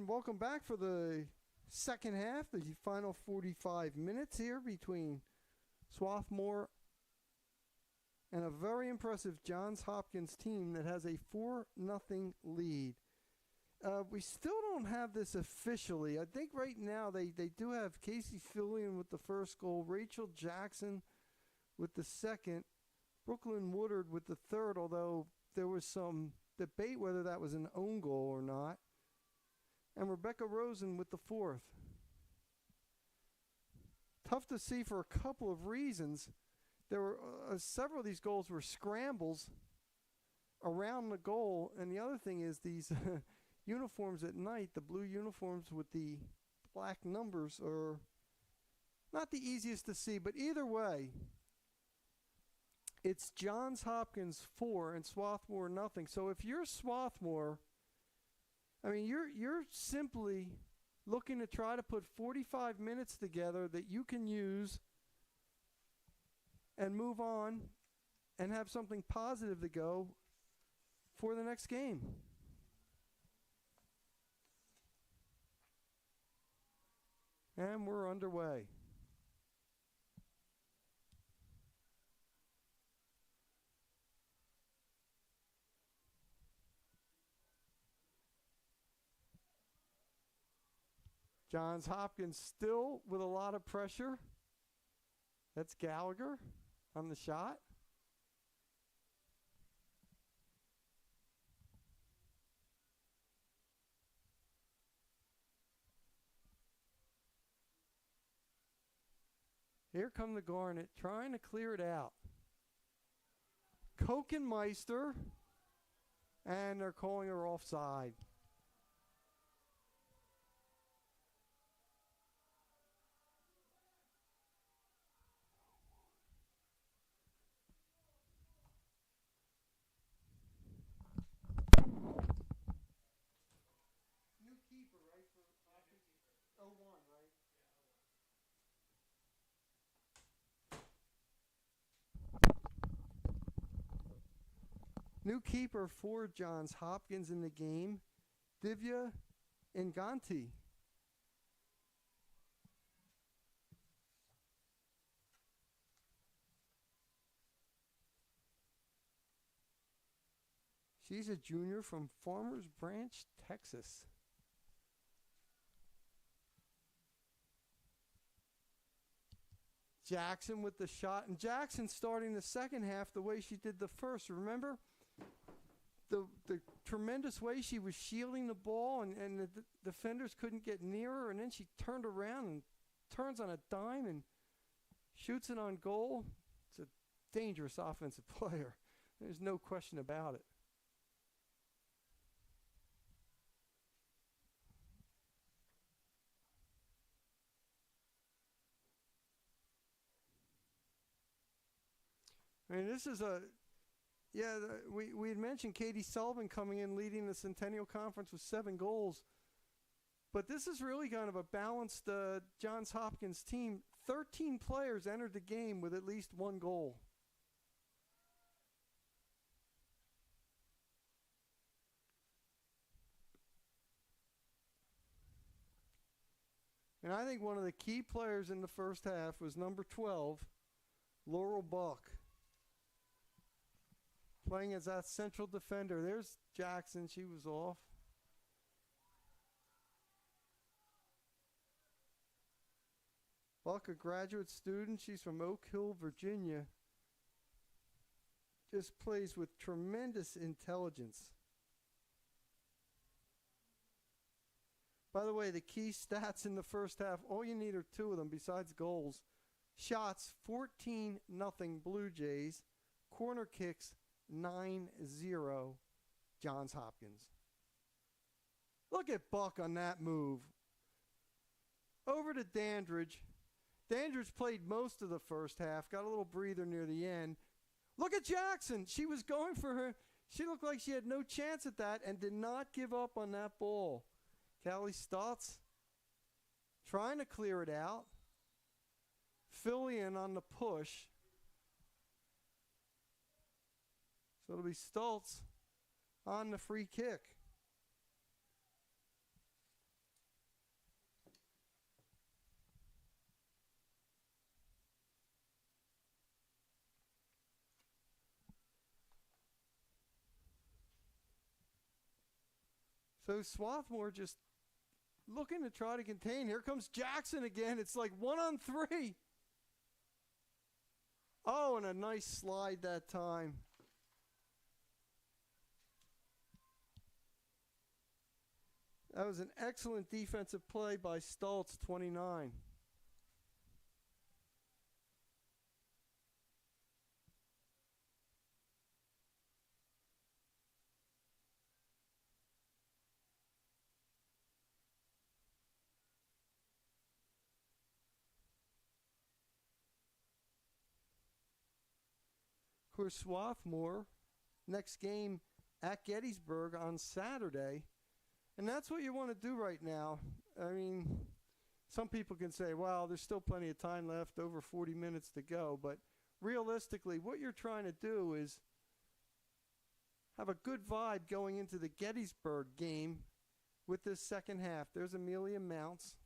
And welcome back for the second half, the final 45 minutes here between Swarthmore and a very impressive Johns Hopkins team that has a 4-0 lead. We still don't have this officially. I think right now they do have Casey Fillion with the first goal, Rachel Jackson with the second, Brooklyn Woodard with the third, although there was some debate whether that was an own goal or not, and Rebecca Rosen with the fourth. Tough to see for a couple of reasons. There were several of these goals were scrambles around the goal, and the other thing is these uniforms at night, the blue uniforms with the black numbers, are not the easiest to see, but either way, it's Johns Hopkins 4 and Swarthmore 0. So if you're Swarthmore, I mean, you're simply looking to try to put 45 minutes together that you can use and move on and have something positive to go for the next game. And we're underway. Johns Hopkins still with a lot of pressure. That's Gallagher on the shot. Here come the Garnet trying to clear it out. Kokenmeister, and they're calling her offside. New keeper, right, for Hopkins? 0-1, right? New keeper for Johns Hopkins in the game, Divya Nganti. She's a junior from Farmers Branch, Texas. Jackson with the shot, and Jackson starting the second half the way she did the first. Remember the tremendous way she was shielding the ball, and the defenders couldn't get near her, and then she turned around and turns on a dime and shoots it on goal. It's a dangerous offensive player. There's no question about it. I mean, this is we had mentioned Katie Sullivan coming in leading the Centennial Conference with 7 goals. But this is really kind of a balanced Johns Hopkins team. 13 players entered the game with at least 1 goal. And I think one of the key players in the first half was number 12, Laurel Buck, playing as that central defender. There's Jackson. She was off. Buck, a graduate student. She's from Oak Hill, Virginia. Just plays with tremendous intelligence. By the way, the key stats in the first half, all you need are 2 of them besides goals. Shots, 14-0 Blue Jays. Corner kicks, 9-0 Johns Hopkins. Look at Buck on that move. Over to Dandridge. Dandridge played most of the first half, got a little breather near the end. Look at Jackson. She was going for her. She looked like she had no chance at that and did not give up on that ball. Callie Stutz trying to clear it out. Fillion on the push. So it'll be Stultz on the free kick. So Swarthmore just looking to try to contain. Here comes Jackson again. It's like 1-on-3. Oh, and a nice slide that time. That was an excellent defensive play by Stultz, 29. Of course, Swarthmore, next game at Gettysburg on Saturday. And that's what you want to do right now. I mean, some people can say, well, there's still plenty of time left, over 40 minutes to go. But realistically, what you're trying to do is have a good vibe going into the Gettysburg game with this second half. There's Amelia Mounts.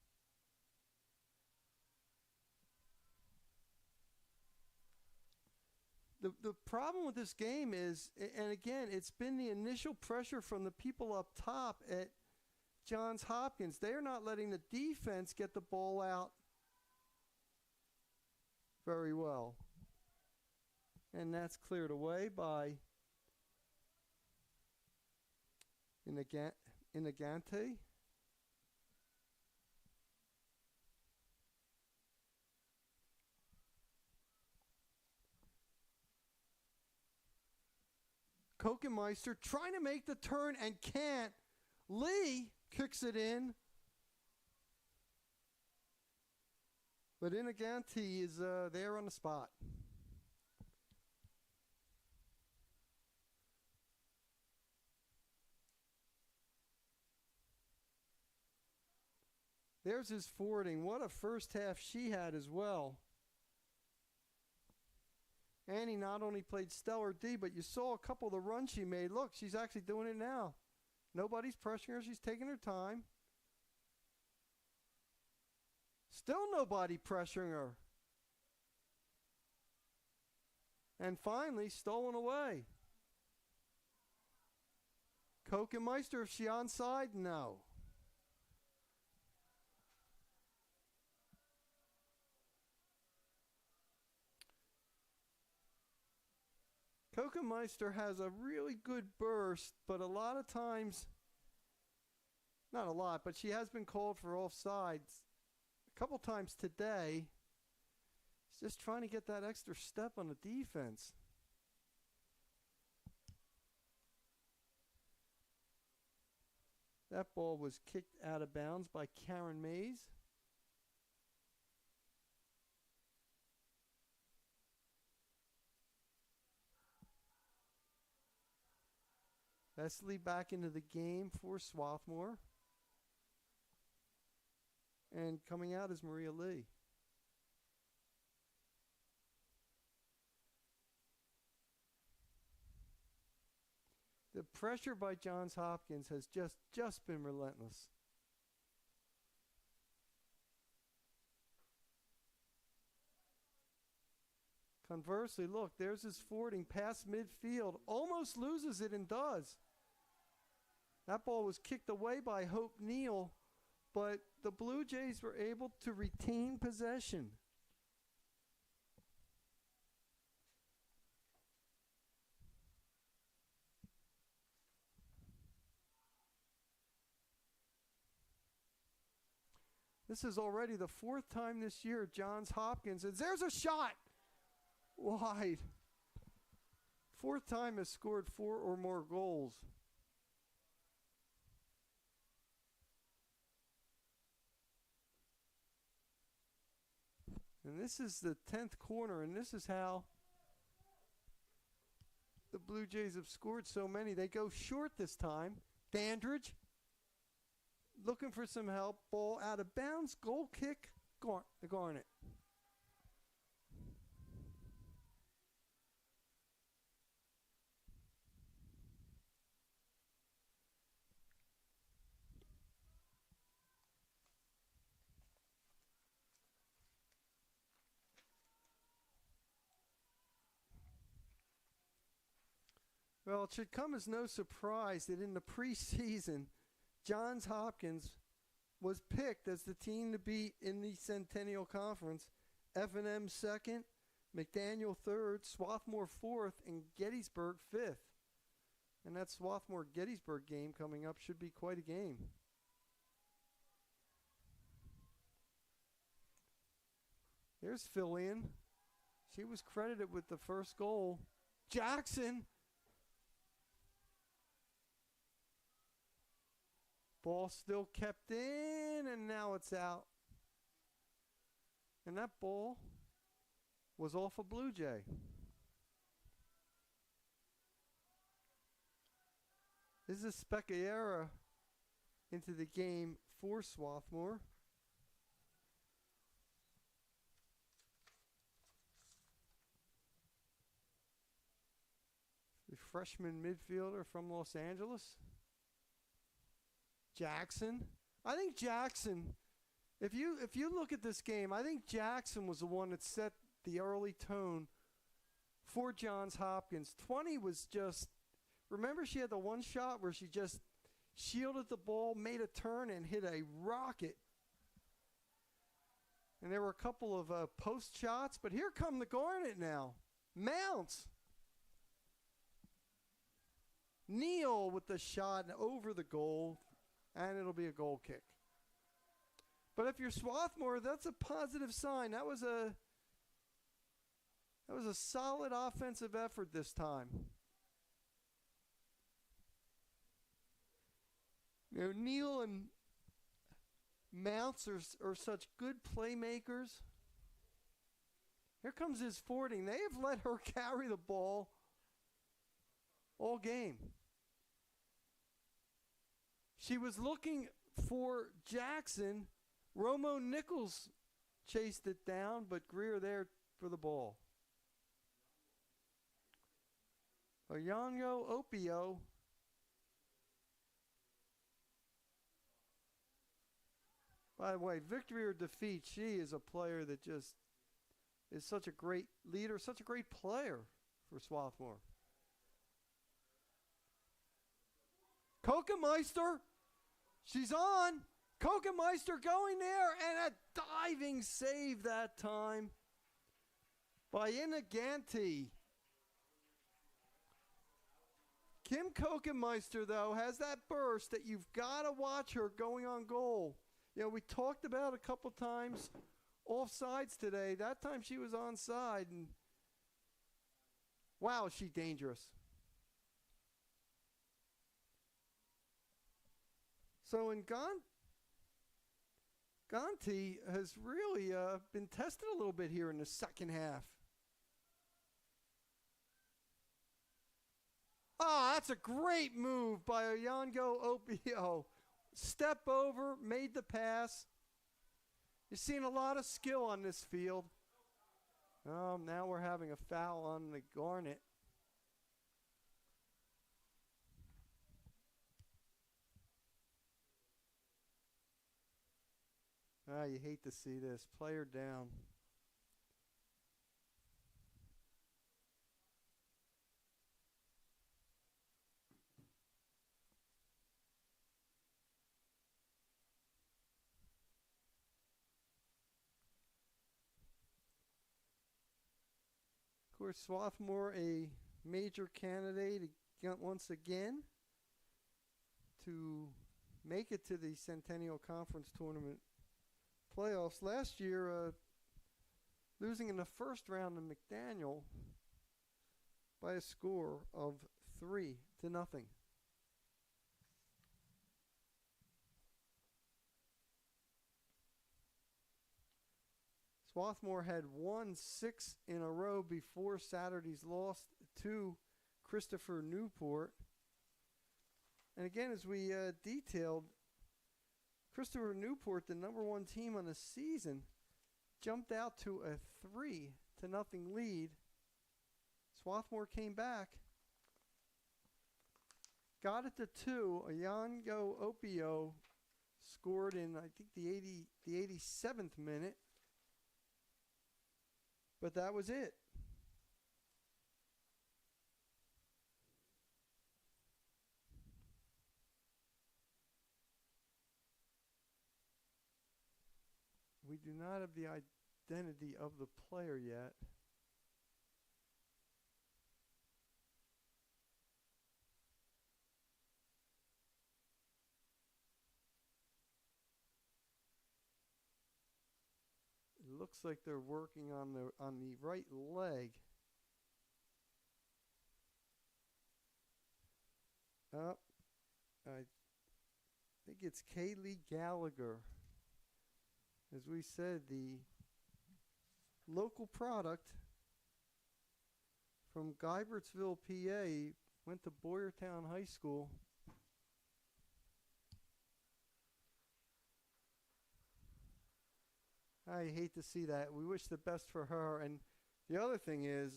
The problem with this game is, and again, it's been the initial pressure from the people up top at Johns Hopkins. They are not letting the defense get the ball out very well. And that's cleared away by Inagante. Kokenmeister trying to make the turn and can't. Lee kicks it in. But Inagante is there on the spot. There's his forwarding. What a first half she had as well. And he not only played stellar D, but you saw a couple of the runs she made. Look, she's actually doing it now. Nobody's pressuring her. She's taking her time. Still nobody pressuring her. And finally, stolen away. Kokenmeister, is she onside? No. Kokenmeister has a really good burst, but a lot of times, not a lot, but she has been called for offsides a couple times today. She's just trying to get that extra step on the defense. That ball was kicked out of bounds by Karen Mays. Leslie back into the game for Swarthmore. And coming out is Maria Lee. The pressure by Johns Hopkins has just been relentless. Conversely, look, there's his forwarding past midfield. Almost loses it and does. That ball was kicked away by Hope Neal, but the Blue Jays were able to retain possession. This is already the fourth time this year Johns Hopkins, and there's a shot wide. Fourth time has scored 4 or more goals. And this is the 10th corner, and this is how the Blue Jays have scored so many. They go short this time. Dandridge looking for some help. Ball out of bounds. Goal kick. Garnet. Well, it should come as no surprise that in the preseason, Johns Hopkins was picked as the team to beat in the Centennial Conference. F&M second, McDaniel third, Swarthmore fourth, and Gettysburg fifth. And that Swarthmore-Gettysburg game coming up should be quite a game. Here's Fillion. She was credited with the first goal. Jackson. Ball still kept in, and now it's out. And that ball was off a Blue Jay. This is Specchiera into the game for Swarthmore. The freshman midfielder from Los Angeles. Jackson. I think Jackson, if you look at this game, I think Jackson was the one that set the early tone for Johns Hopkins. 20 was just, remember she had the one shot where she just shielded the ball, made a turn, and hit a rocket. And there were a couple of post shots, but here come the Garnet now. Mounts. Neal with the shot and over the goal, and it'll be a goal kick. But if you're Swarthmore, that's a positive sign. That was a solid offensive effort this time. You know, Neal and Mounts are such good playmakers. Here comes his forwarding. They have let her carry the ball all game. She was looking for Jackson. Romo Nichols chased it down, but Greer there for the ball. Oyango Opio. By the way, victory or defeat, she is a player that just is such a great leader, such a great player for Swarthmore. Kokemeister, she's on. Kokemeister going there, and a diving save that time by Inaganti. Kim Kokemeister, though, has that burst that you've got to watch her going on goal. You know, we talked about a couple times offsides today. That time she was onside, and wow, is she dangerous. So in Ganti has really been tested a little bit here in the second half. That's a great move by Oyango Opio. Step over, made the pass. You're seeing a lot of skill on this field. Now we're having a foul on the Garnet. You hate to see this. Player down. Of course, Swarthmore, a major candidate once again to make it to the Centennial Conference Tournament playoffs. Last year, losing in the first round to McDaniel by a score of 3-0. Swarthmore had won 6 in a row before Saturday's loss to Christopher Newport. And again, as we detailed, Christopher Newport, the number one team on the season, jumped out to a 3-0 lead. Swarthmore came back, got it to 2. Oyango Opio scored in, I think, the 87th minute. But that was it. we do not have the identity of the player yet. It looks like they're working on the right leg. I think it's Kaylee Gallagher. As we said, the local product from Guybertsville, PA, went to Boyertown High School. I hate to see that. We wish the best for her. And the other thing is,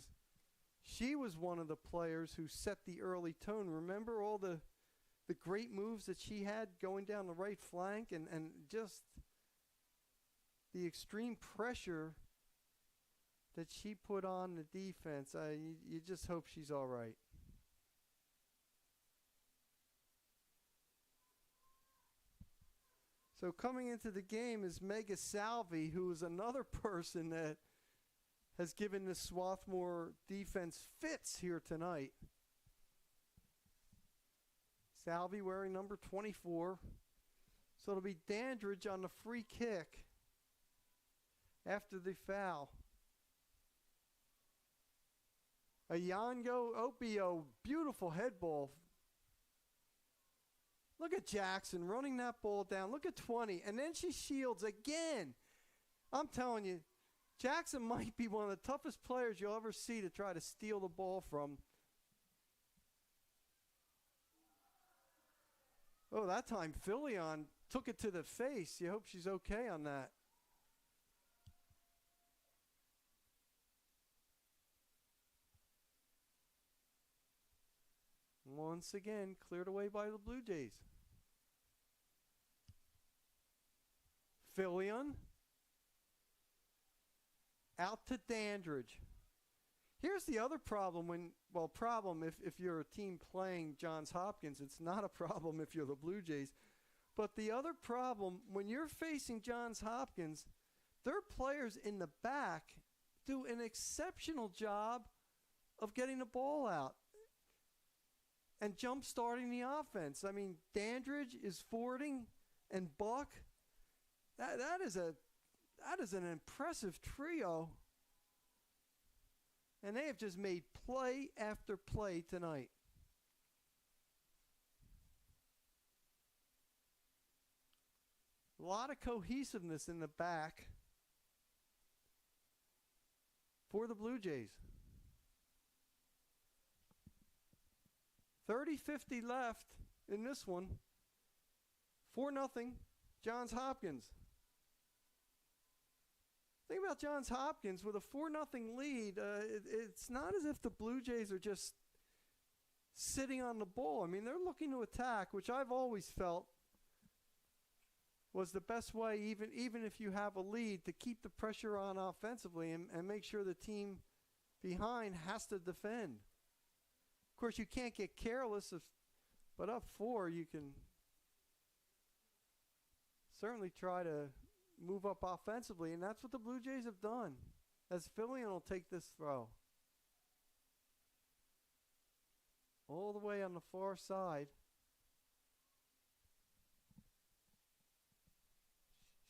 she was one of the players who set the early tone. Remember all the great moves that she had going down the right flank and just the extreme pressure that she put on the defense. You just hope she's all right. So coming into the game is Mega Salvi, who is another person that has given the Swarthmore defense fits here tonight. Salvi wearing number 24. So it'll be Dandridge on the free kick after the foul. Ayango Opio, beautiful head ball. Look at Jackson running that ball down. Look at 20. And then she shields again. I'm telling you, Jackson might be one of the toughest players you'll ever see to try to steal the ball from. Oh, that time Filion took it to the face. You hope she's okay on that. Once again, cleared away by the Blue Jays. Filion. Out to Dandridge. Here's the other problem if you're a team playing Johns Hopkins. It's not a problem if you're the Blue Jays. But the other problem, when you're facing Johns Hopkins, their players in the back do an exceptional job of getting the ball out and jump-starting the offense. I mean, Dandridge is forwarding, and Buck, that is an impressive trio. And they have just made play after play tonight. A lot of cohesiveness in the back for the Blue Jays. 30-50 left in this one. 4-0, Johns Hopkins. Think about Johns Hopkins with a 4-0 lead. It's not as if the Blue Jays are just sitting on the ball. I mean, they're looking to attack, which I've always felt was the best way, even if you have a lead, to keep the pressure on offensively and make sure the team behind has to defend. Of course, you can't get careless, but up 4, you can certainly try to move up offensively, and that's what the Blue Jays have done, as Filion will take this throw. All the way on the far side.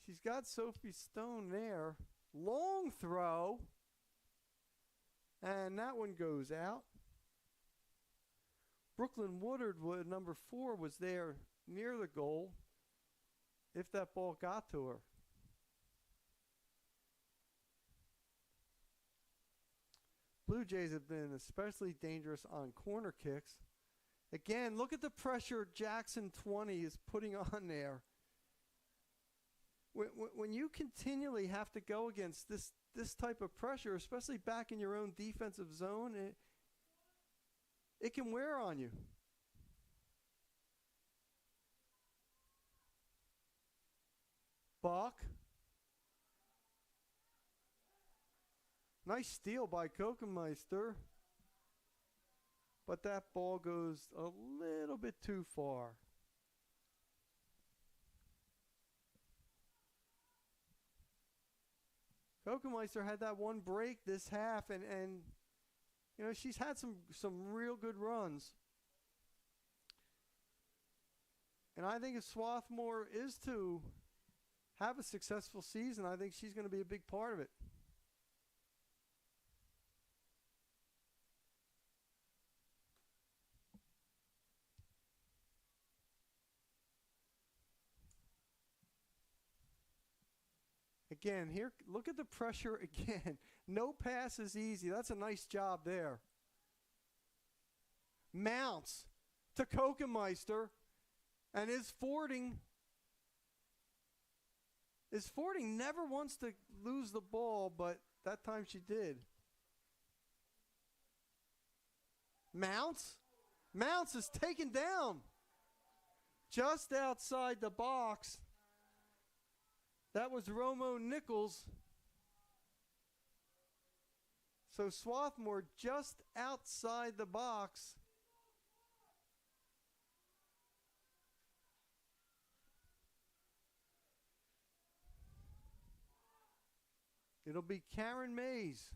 She's got Sophie Stone there. Long throw. And that one goes out. Brooklyn Woodard, number 4, was there near the goal if that ball got to her. Blue Jays have been especially dangerous on corner kicks. Again, look at the pressure Jackson 20 is putting on there. When you continually have to go against this type of pressure, especially back in your own defensive zone, it can wear on you. Buck. Nice steal by Kokenmeister. But that ball goes a little bit too far. Kokenmeister had that one break this half, and you know, she's had some real good runs. And I think if Swarthmore is to have a successful season, I think she's going to be a big part of it. Again, here, look at the pressure again. No pass is easy. That's a nice job there. Mounts to Kokenmeister, and his Fording never wants to lose the ball, but that time she did. Mounts is taken down just outside the box. That was Romo Nichols. So Swarthmore just outside the box. It'll be Karen Mays.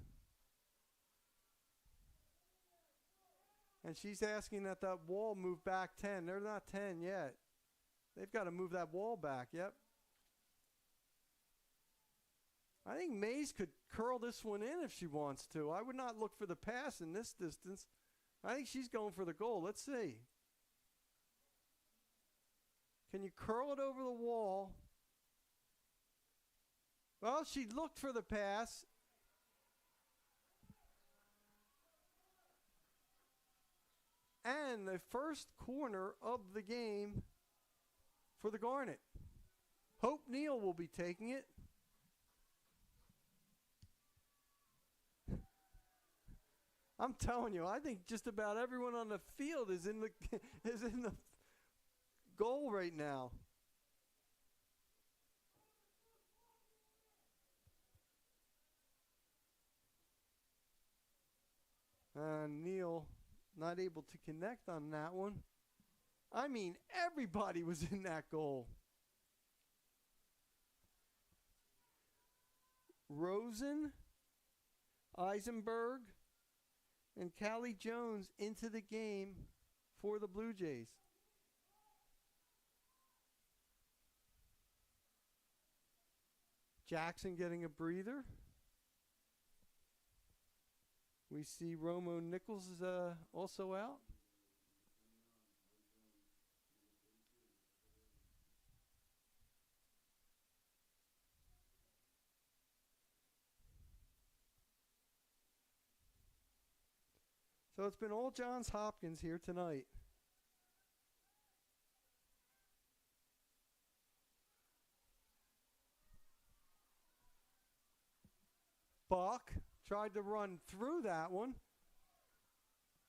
And she's asking that wall move back 10. They're not 10 yet. They've got to move that wall back. Yep. I think Mays could curl this one in if she wants to. I would not look for the pass in this distance. I think she's going for the goal. Let's see. Can you curl it over the wall? Well, she looked for the pass. And the first corner of the game for the Garnet. Hope Neal will be taking it. I'm telling you, I think just about everyone on the field is in the goal right now. Neal not able to connect on that one. I mean, everybody was in that goal. Rosen, Eisenberg, and Callie Jones into the game for the Blue Jays. Jackson getting a breather. We see Romo Nichols is also out. So it's been all Johns Hopkins here tonight. Buck tried to run through that one.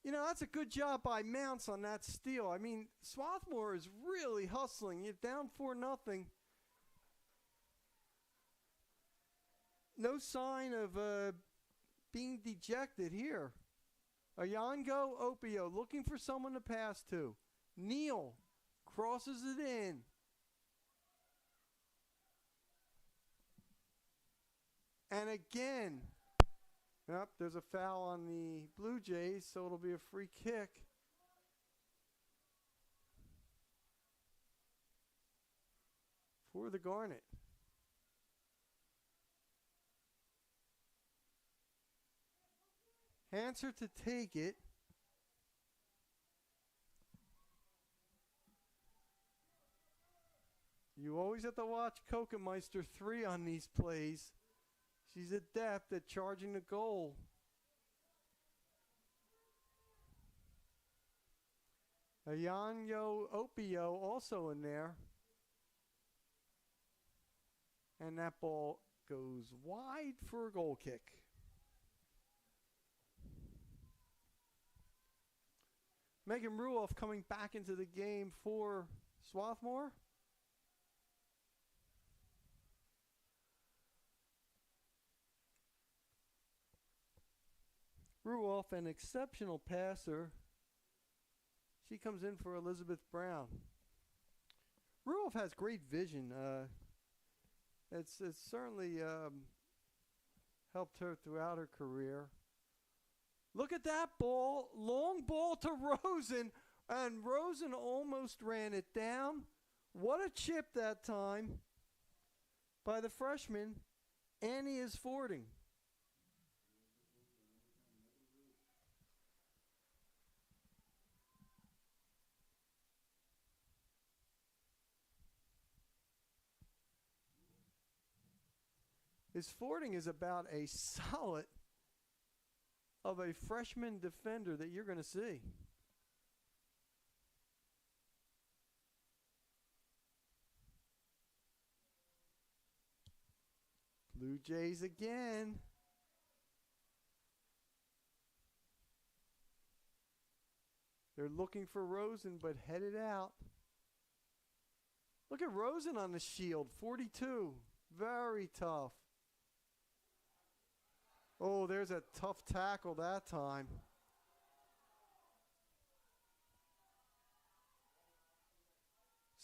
You know, that's a good job by Mounts on that steal. I mean, Swarthmore is really hustling. You're down 4-0. No sign of being dejected here. Ayango Opio looking for someone to pass to. Neal crosses it in. And again, yep, there's a foul on the Blue Jays, so it'll be a free kick. For the Garnet. Hanser to take it. You always have to watch Kokenmeister 3 on these plays. She's adept at charging the goal. Ayanyo Opio also in there. And that ball goes wide for a goal kick. Megan Ruoff coming back into the game for Swarthmore. Ruoff, an exceptional passer. She comes in for Elizabeth Brown. Ruoff has great vision. It's certainly helped her throughout her career. Look at that ball. Long ball to Rosen. And Rosen almost ran it down. What a chip that time by the freshman. Annie is fording. His fording is about a solid of a freshman defender that you're going to see. Blue Jays again. They're looking for Rosen, but headed out. Look at Rosen on the shield, 42. Very tough. Oh, there's a tough tackle that time.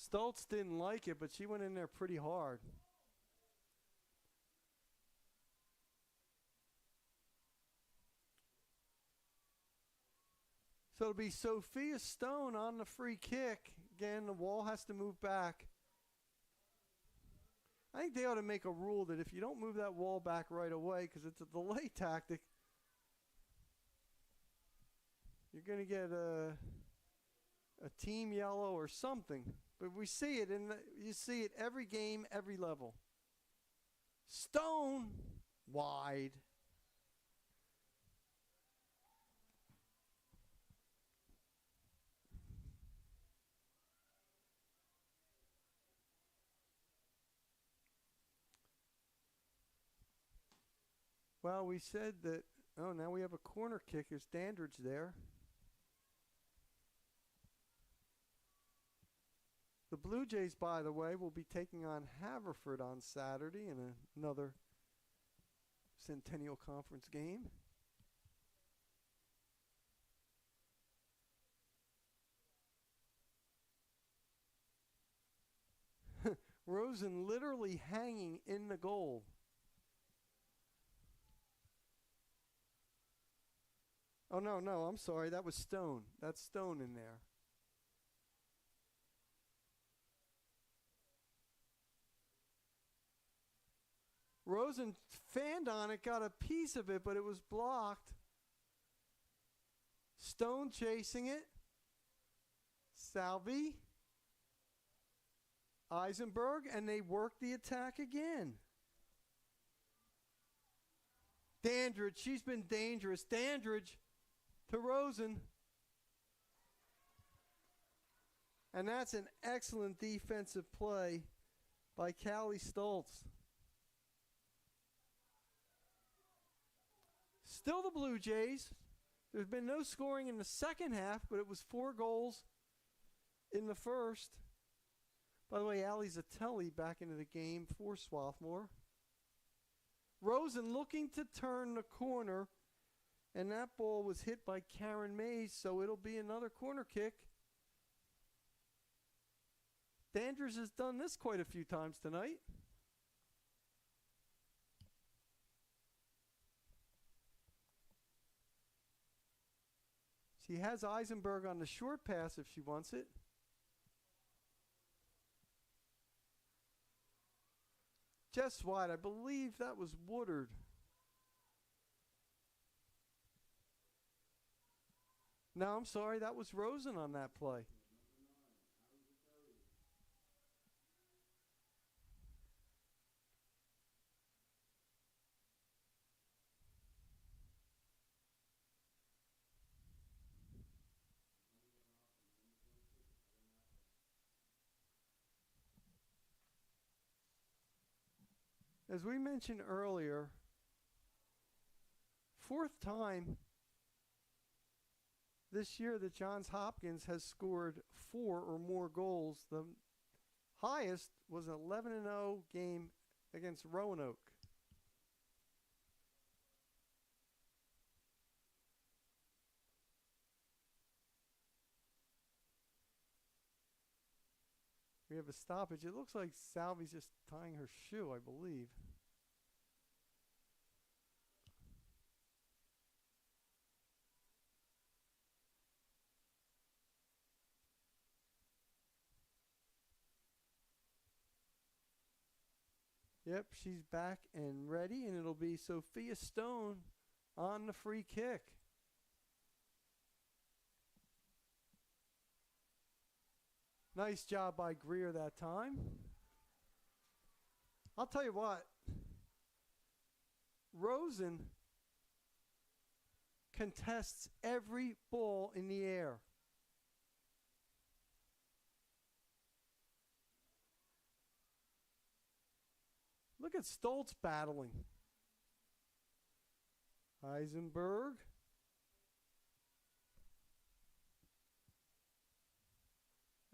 Stoltz didn't like it, but she went in there pretty hard. So it'll be Sophia Stone on the free kick. Again, the wall has to move back. I think they ought to make a rule that if you don't move that wall back right away, because it's a delay tactic, you're going to get a team yellow or something. But we see it, you see it every game, every level. Stone, wide. Well, we said that, oh, now we have a corner kick. There's Dandridge there. The Blue Jays, by the way, will be taking on Haverford on Saturday in another Centennial Conference game. Rosen literally hanging in the goal. Oh, no, I'm sorry. That was Stone. That's Stone in there. Rosen fanned on it, got a piece of it, but it was blocked. Stone chasing it. Salvi. Eisenberg, and they work the attack again. Dandridge, she's been dangerous. Dandridge to Rosen. And that's an excellent defensive play by Callie Stoltz. Still the Blue Jays. There's been no scoring in the second half, but it was 4 goals in the first. By the way, Ali Zatelli back into the game for Swarthmore. Rosen looking to turn the corner, and that ball was hit by Karen Mays, so it'll be another corner kick. Dandridge has done this quite a few times tonight. She has Eisenberg on the short pass if she wants it. Just wide. I believe that was Woodard. No, I'm sorry. That was Rosen on that play. As we mentioned earlier, 4th time this year that Johns Hopkins has scored 4 or more goals. The highest was an 11-0 game against Roanoke. We have a stoppage. It looks like Salvi's just tying her shoe, I believe. Yep, she's back and ready, and it'll be Sophia Stone on the free kick. Nice job by Greer that time. I'll tell you what, Rosen contests every ball in the air. Look at Stoltz battling. Heisenberg.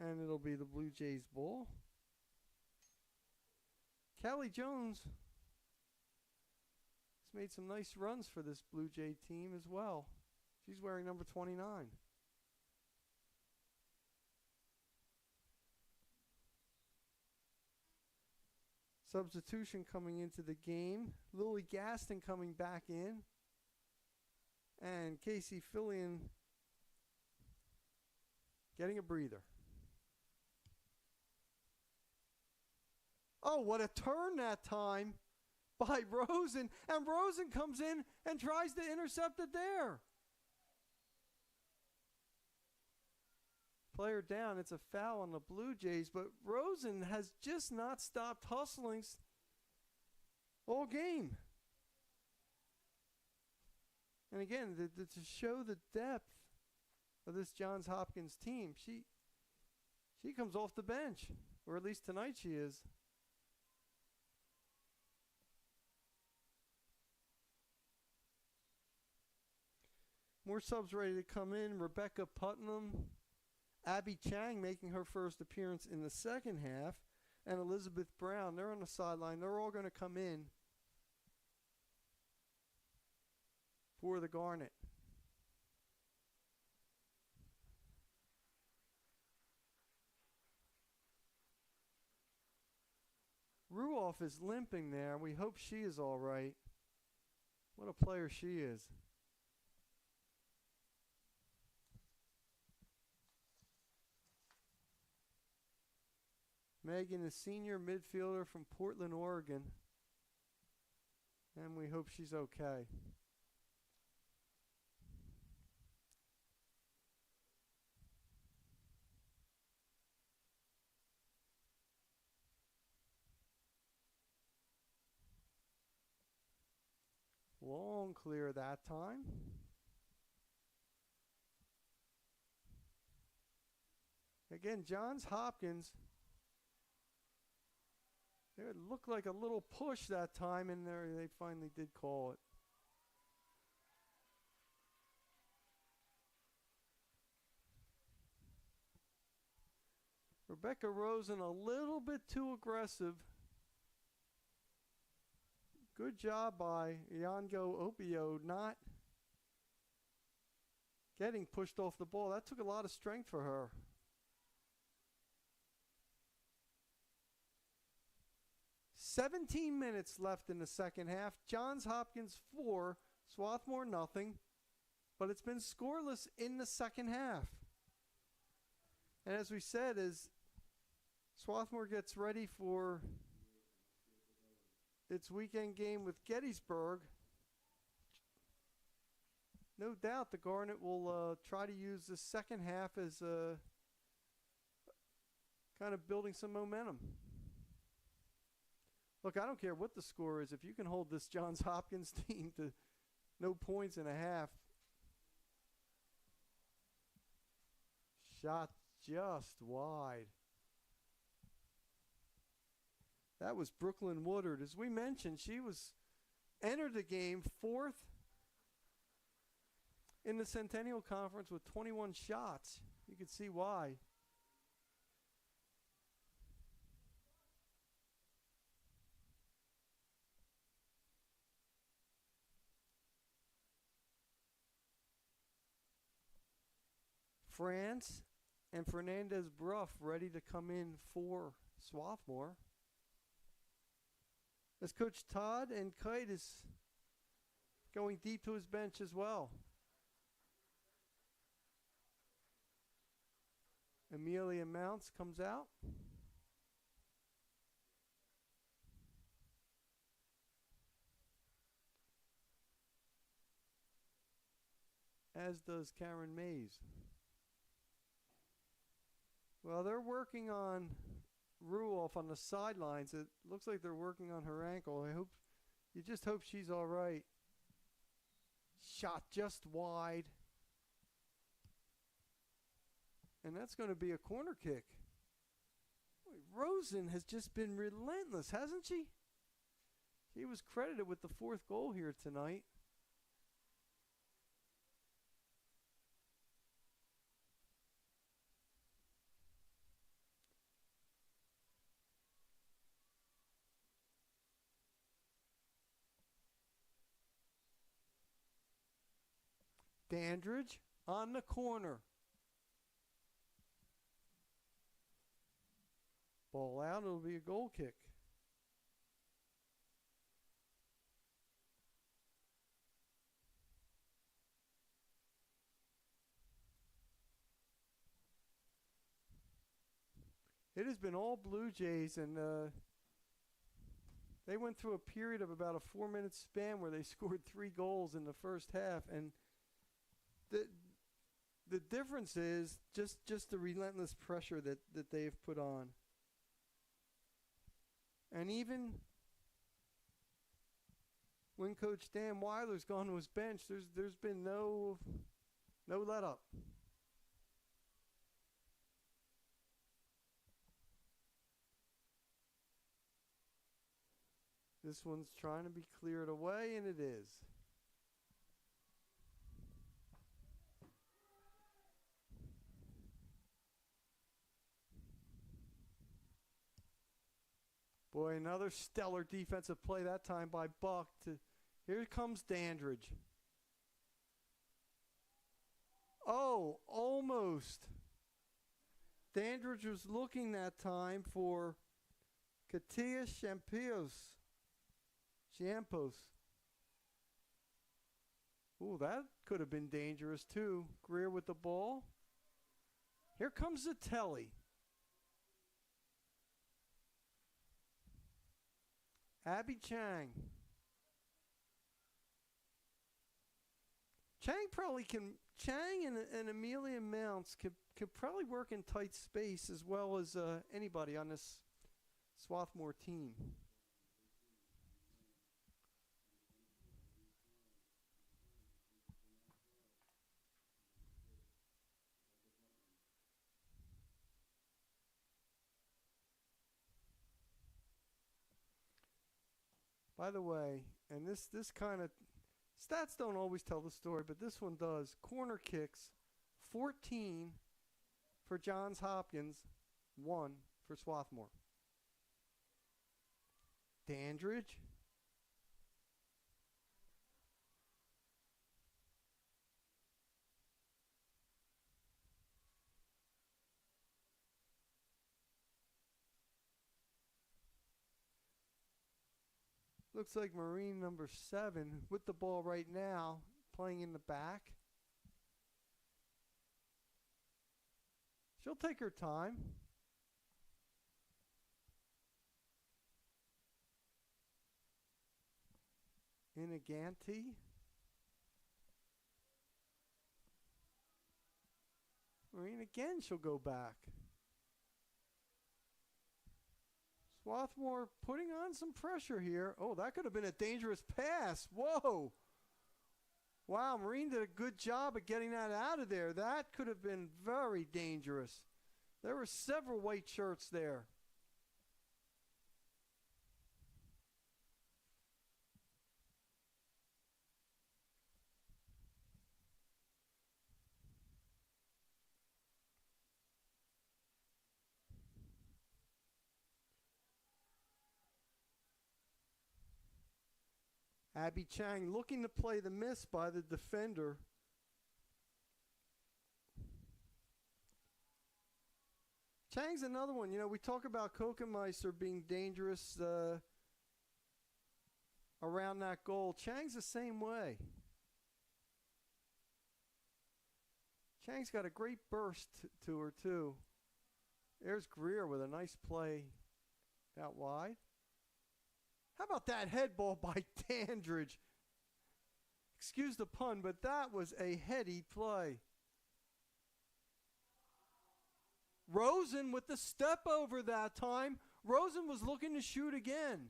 And it'll be the Blue Jays ball. Callie Jones has made some nice runs for this Blue Jay team as well. She's wearing number 29. Substitution coming into the game. Lily Gaston coming back in. And Casey Fillion getting a breather. Oh, what a turn that time by Rosen. And Rosen comes in and tries to intercept it there. Player down. It's a foul on the Blue Jays, but Rosen has just not stopped hustling all game. And again, to show the depth of this Johns Hopkins team, she comes off the bench, or at least tonight she is. More subs ready to come in. Rebecca Putnam, Abby Chang making her first appearance in the second half, and Elizabeth Brown. They're on the sideline. They're all going to come in for the Garnet. Ruoff is limping there. We hope she is all right. What a player she is. Megan is senior midfielder from Portland, Oregon. And we hope she's okay. Long clear that time. Again, Johns Hopkins. It looked like a little push that time, and they finally did call it. Rebecca Rosen a little bit too aggressive. Good job by Yango Opio not getting pushed off the ball. That took a lot of strength for her. "17 minutes left in the second half. Johns Hopkins 4, Swarthmore nothing. But it's been scoreless in the second half. And as we said, as Swarthmore gets ready for its weekend game with Gettysburg, no doubt the Garnet will try to use the second half as kind of building some momentum. Look, I don't care what the score is. If you can hold this Johns Hopkins team to no points and a half. Shot just wide. That was Brooklyn Woodard. As we mentioned, she entered the game fourth in the Centennial Conference with 21 shots. You can see why. France and Fernandez Bruff ready to come in for Swarthmore. As Coach Todd and Kite is going deep to his bench as well. Amelia Mounts comes out. as does Karen Mays. Well, they're working on Ruoff on the sidelines. It looks like they're working on her ankle. You just hope she's all right. Shot just wide. And that's going to be a corner kick. Rosen has just been relentless, hasn't she? She was credited with the 4th goal here tonight. Dandridge on the corner. Ball out, it'll be a goal kick. It has been all Blue Jays, and they went through a period of about a 4-minute span where they scored 3 goals in the first half, and the difference is just the relentless pressure that they've put on. And even when Coach Dan Weiler's gone to his bench, there's been no let up. This one's trying to be cleared away, and it is. Boy, another stellar defensive play that time by Buck. Here comes Dandridge. Oh, almost. Dandridge was looking that time for Katia Champos. Ooh, that could have been dangerous too. Greer with the ball. Here comes Zatelli. Abby Chang. Chang and Amelia Mounts could probably work in tight space as well as anybody on this Swarthmore team. By the way, and this kind of stats don't always tell the story, but this one does. Corner kicks, 14 for Johns Hopkins, 1 for Swarthmore. Dandridge. Looks like Marine number 7 with the ball right now, playing in the back. She'll take her time. Inaganti. Marine again, she'll go back. Swarthmore putting on some pressure here. Oh, that could have been a dangerous pass. Whoa. Wow, Marine did a good job of getting that out of there. That could have been very dangerous. There were several white shirts there. Abby Chang looking to play the miss by the defender. Chang's another one. You know, we talk about Kokemeister being dangerous around that goal. Chang's the same way. Chang's got a great burst to her, too. There's Greer with a nice play out wide. How about that head ball by Dandridge? excuse the pun, but that was a heady play. Rosen with the step over that time. Rosen was looking to shoot again.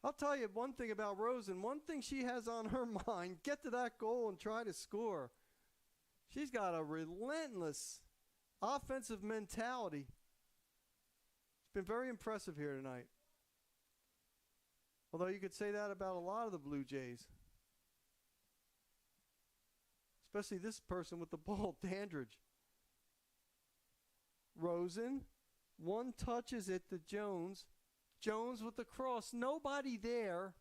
I'll tell you one thing about Rosen. One thing she has on her mind, get to that goal and try to score. She's got a relentless offensive mentality. It's been very impressive here tonight. Although you could say that about a lot of the Blue Jays. Especially this person with the ball, Dandridge. Rosen, one touches it to Jones. Jones with the cross, nobody there.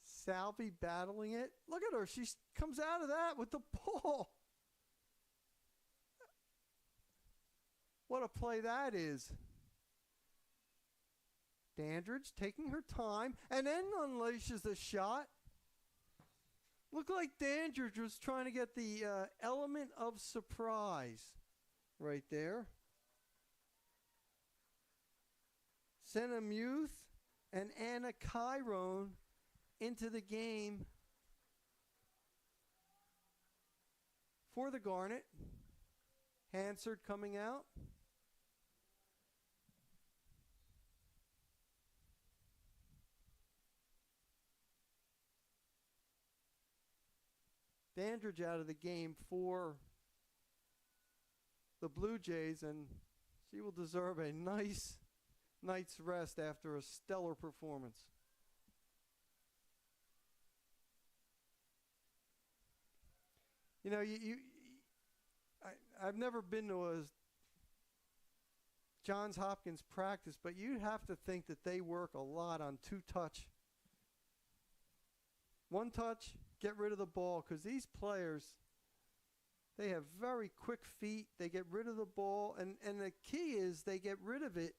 Salvi battling it. Look at her, she comes out of that with the ball. What a play that is. Dandridge taking her time and then unleashes the shot. Looked like Dandridge was trying to get the element of surprise right there. Senna Muth and Anna Chiron into the game for the Garnet. Hansard coming out. Dandridge out of the game for the Blue Jays, and she will deserve a nice night's rest after a stellar performance. You know, I've never been to a Johns Hopkins practice, but you have to think that they work a lot on two-touch. One touch, get rid of the ball, because these players, they have very quick feet. They get rid of the ball, and the key is they get rid of it,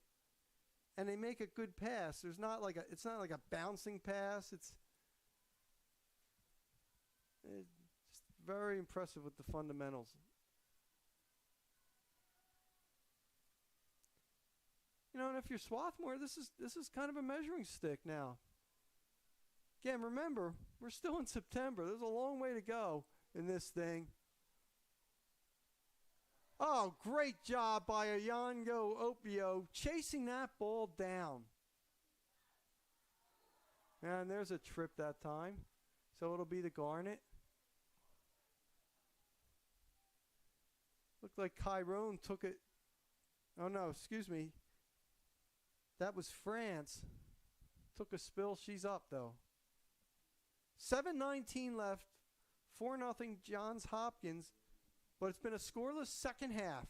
and they make a good pass. It's not like a bouncing pass. It's just very impressive with the fundamentals. You know, and if you're Swarthmore, this is kind of a measuring stick now. Again, remember, we're still in September. There's a long way to go in this thing. Oh, great job by Ayango Opio chasing that ball down. And there's a trip that time. So it'll be the Garnet. Looked like Chiron took it. Oh, no, excuse me. That was France. Took a spill. She's up, though. 7:19 left. 4-0 Johns Hopkins. But it's been a scoreless second half.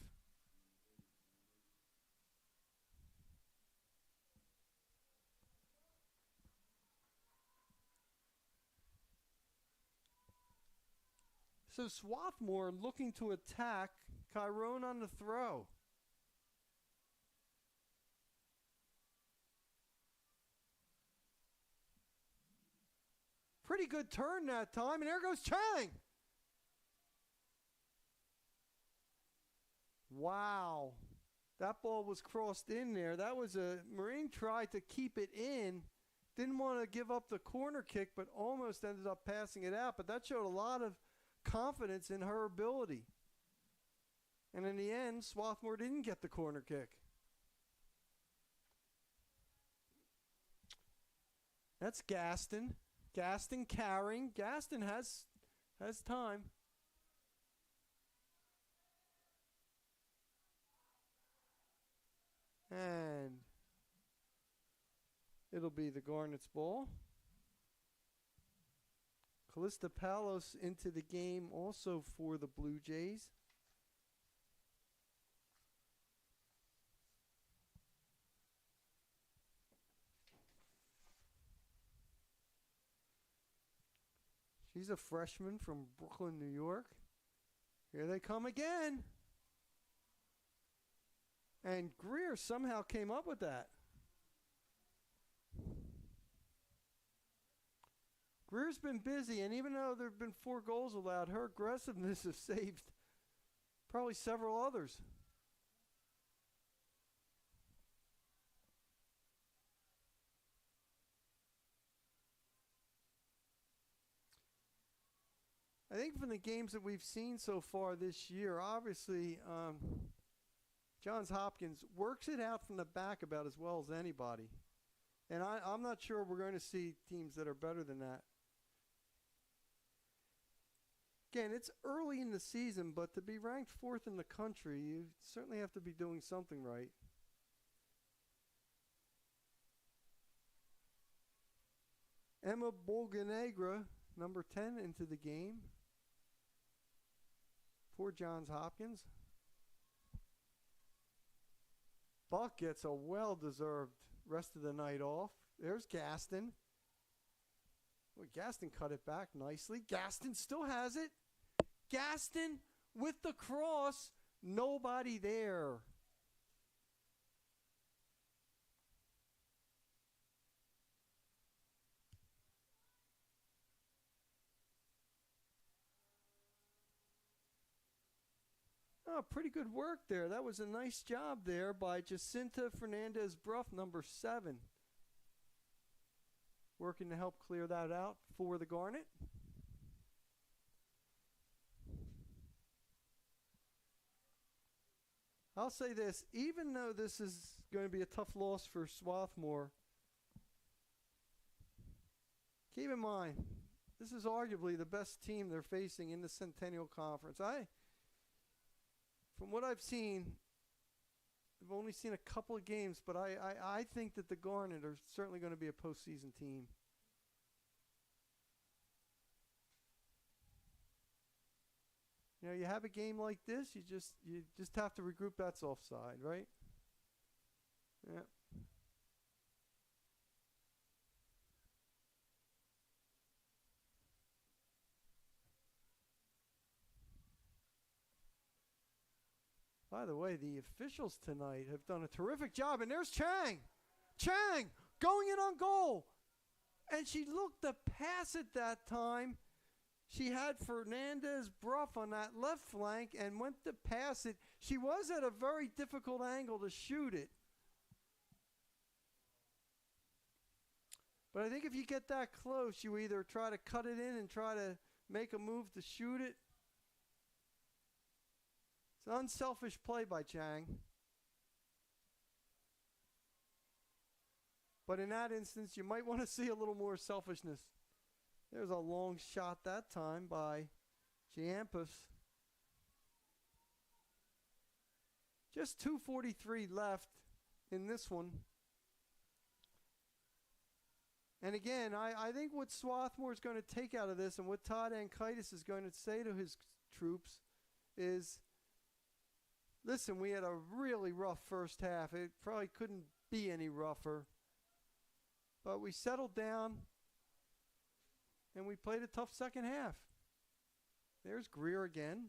So Swarthmore looking to attack. Chiron on the throw. Pretty good turn that time, and there goes Chang. Wow. That ball was crossed in there. That was Marine tried to keep it in. Didn't want to give up the corner kick, but almost ended up passing it out. But that showed a lot of confidence in her ability. And in the end, Swarthmore didn't get the corner kick. That's Gaston. Gaston carrying. Gaston has time. And it'll be the Garnet's ball. Callista Palos into the game also for the Blue Jays. She's a freshman from Brooklyn, New York. Here they come again. And Greer somehow came up with that. Greer's been busy, and even though there have been 4 goals allowed, her aggressiveness has saved probably several others. I think from the games that we've seen so far this year, obviously, Johns Hopkins works it out from the back about as well as anybody. And I'm not sure we're going to see teams that are better than that. Again, it's early in the season, but to be ranked 4th in the country, you certainly have to be doing something right. Emma Bolganegra, number 10, into the game for Johns Hopkins. Buck gets a well-deserved rest of the night off. There's Gaston. Boy, Gaston cut it back nicely. Gaston still has it. Gaston with the cross. Nobody there. Oh, pretty good work there. That was a nice job there by Jacinta Fernandez-Bruff, number 7. Working to help clear that out for the Garnet. I'll say this, even though this is going to be a tough loss for Swarthmore, keep in mind, this is arguably the best team they're facing in the Centennial Conference. From what I've seen, I've only seen a couple of games, but I think that the Garnet are certainly going to be a postseason team. You know, you have a game like this, you just have to regroup. That's offside, right? Yeah. By the way, the officials tonight have done a terrific job, and there's Chang. Chang going in on goal. And she looked to pass it that time. She had Fernandez-Bruff on that left flank and went to pass it. She was at a very difficult angle to shoot it. But I think if you get that close, you either try to cut it in and try to make a move to shoot it. It's an unselfish play by Chang. But in that instance, you might want to see a little more selfishness. There's a long shot that time by Giampus. Just 2:43 left in this one. And again, I think what Swarthmore is going to take out of this and what Todd Ankaitis is going to say to his troops is, listen, we had a really rough first half. It probably couldn't be any rougher. But we settled down, and we played a tough second half. There's Greer again.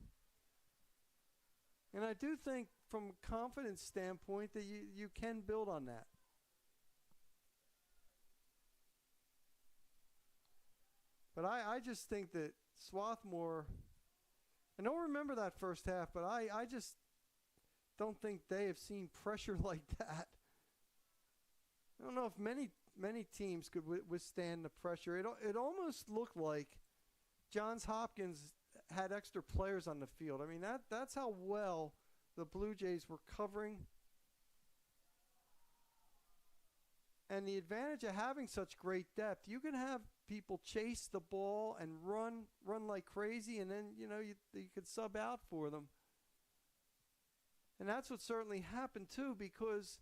And I do think from a confidence standpoint that you can build on that. But I just think that Swarthmore, I don't remember that first half, but I just don't think they have seen pressure like that. I don't know if many teams could withstand the pressure. It almost looked like Johns Hopkins had extra players on the field. I mean, that's how well the Blue Jays were covering. And the advantage of having such great depth, you can have people chase the ball and run like crazy, and then, you could sub out for them. And that's what certainly happened, too, because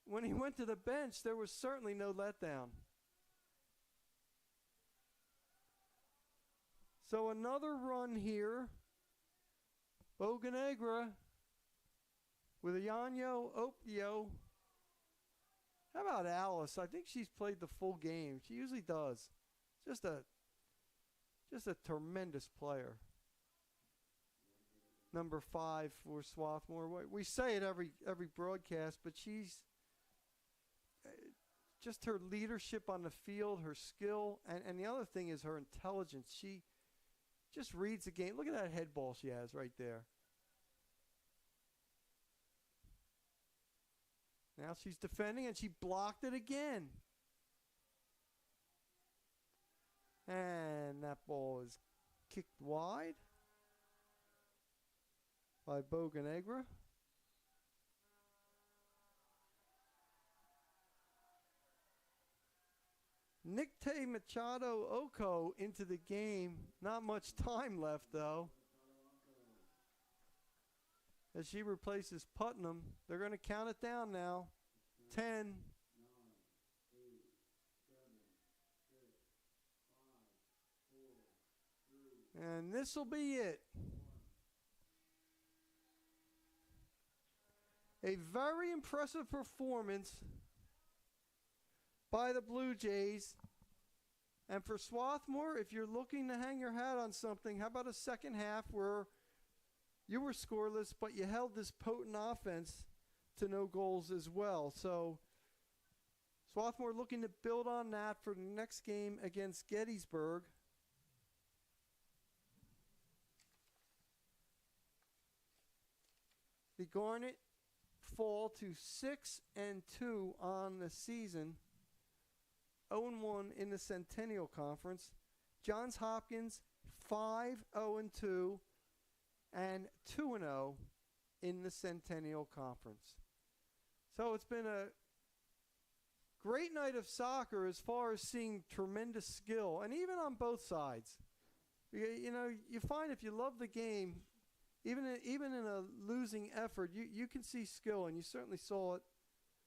when he went to the bench, there was certainly no letdown. So another run here. Bocanegra with a Yanyo Opio. How about Alice? I think she's played the full game. She usually does. Just a tremendous player. Number 5 for Swarthmore. We say it every broadcast, but she's just her leadership on the field, her skill, and the other thing is her intelligence. She just reads the game. Look at that head ball she has right there. Now she's defending, and she blocked it again. And that ball is kicked wide by Bocanegra. Nicte Machado Oko into the game. Not much time left, though. As she replaces Putnam, they're going to count it down now. 10. And this will be it. A very impressive performance by the Blue Jays. And for Swarthmore, if you're looking to hang your hat on something, how about a second half where you were scoreless, but you held this potent offense to no goals as well. So Swarthmore looking to build on that for the next game against Gettysburg. The Garnet fall to 6-2 on the season, 0-1 in the Centennial Conference. Johns Hopkins 5-0-2 and 2-0 in the Centennial Conference. So it's been a great night of soccer as far as seeing tremendous skill, and even on both sides. You know, you find if you love the game, even in a losing effort, you can see skill, and you certainly saw it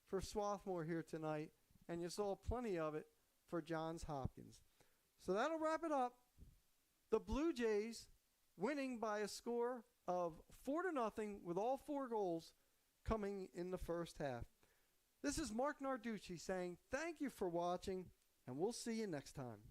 for Swarthmore here tonight, and you saw plenty of it for Johns Hopkins. So that'll wrap it up. The Blue Jays winning by a score of 4-0 with all 4 goals coming in the first half. This is Mark Narducci saying thank you for watching, and we'll see you next time.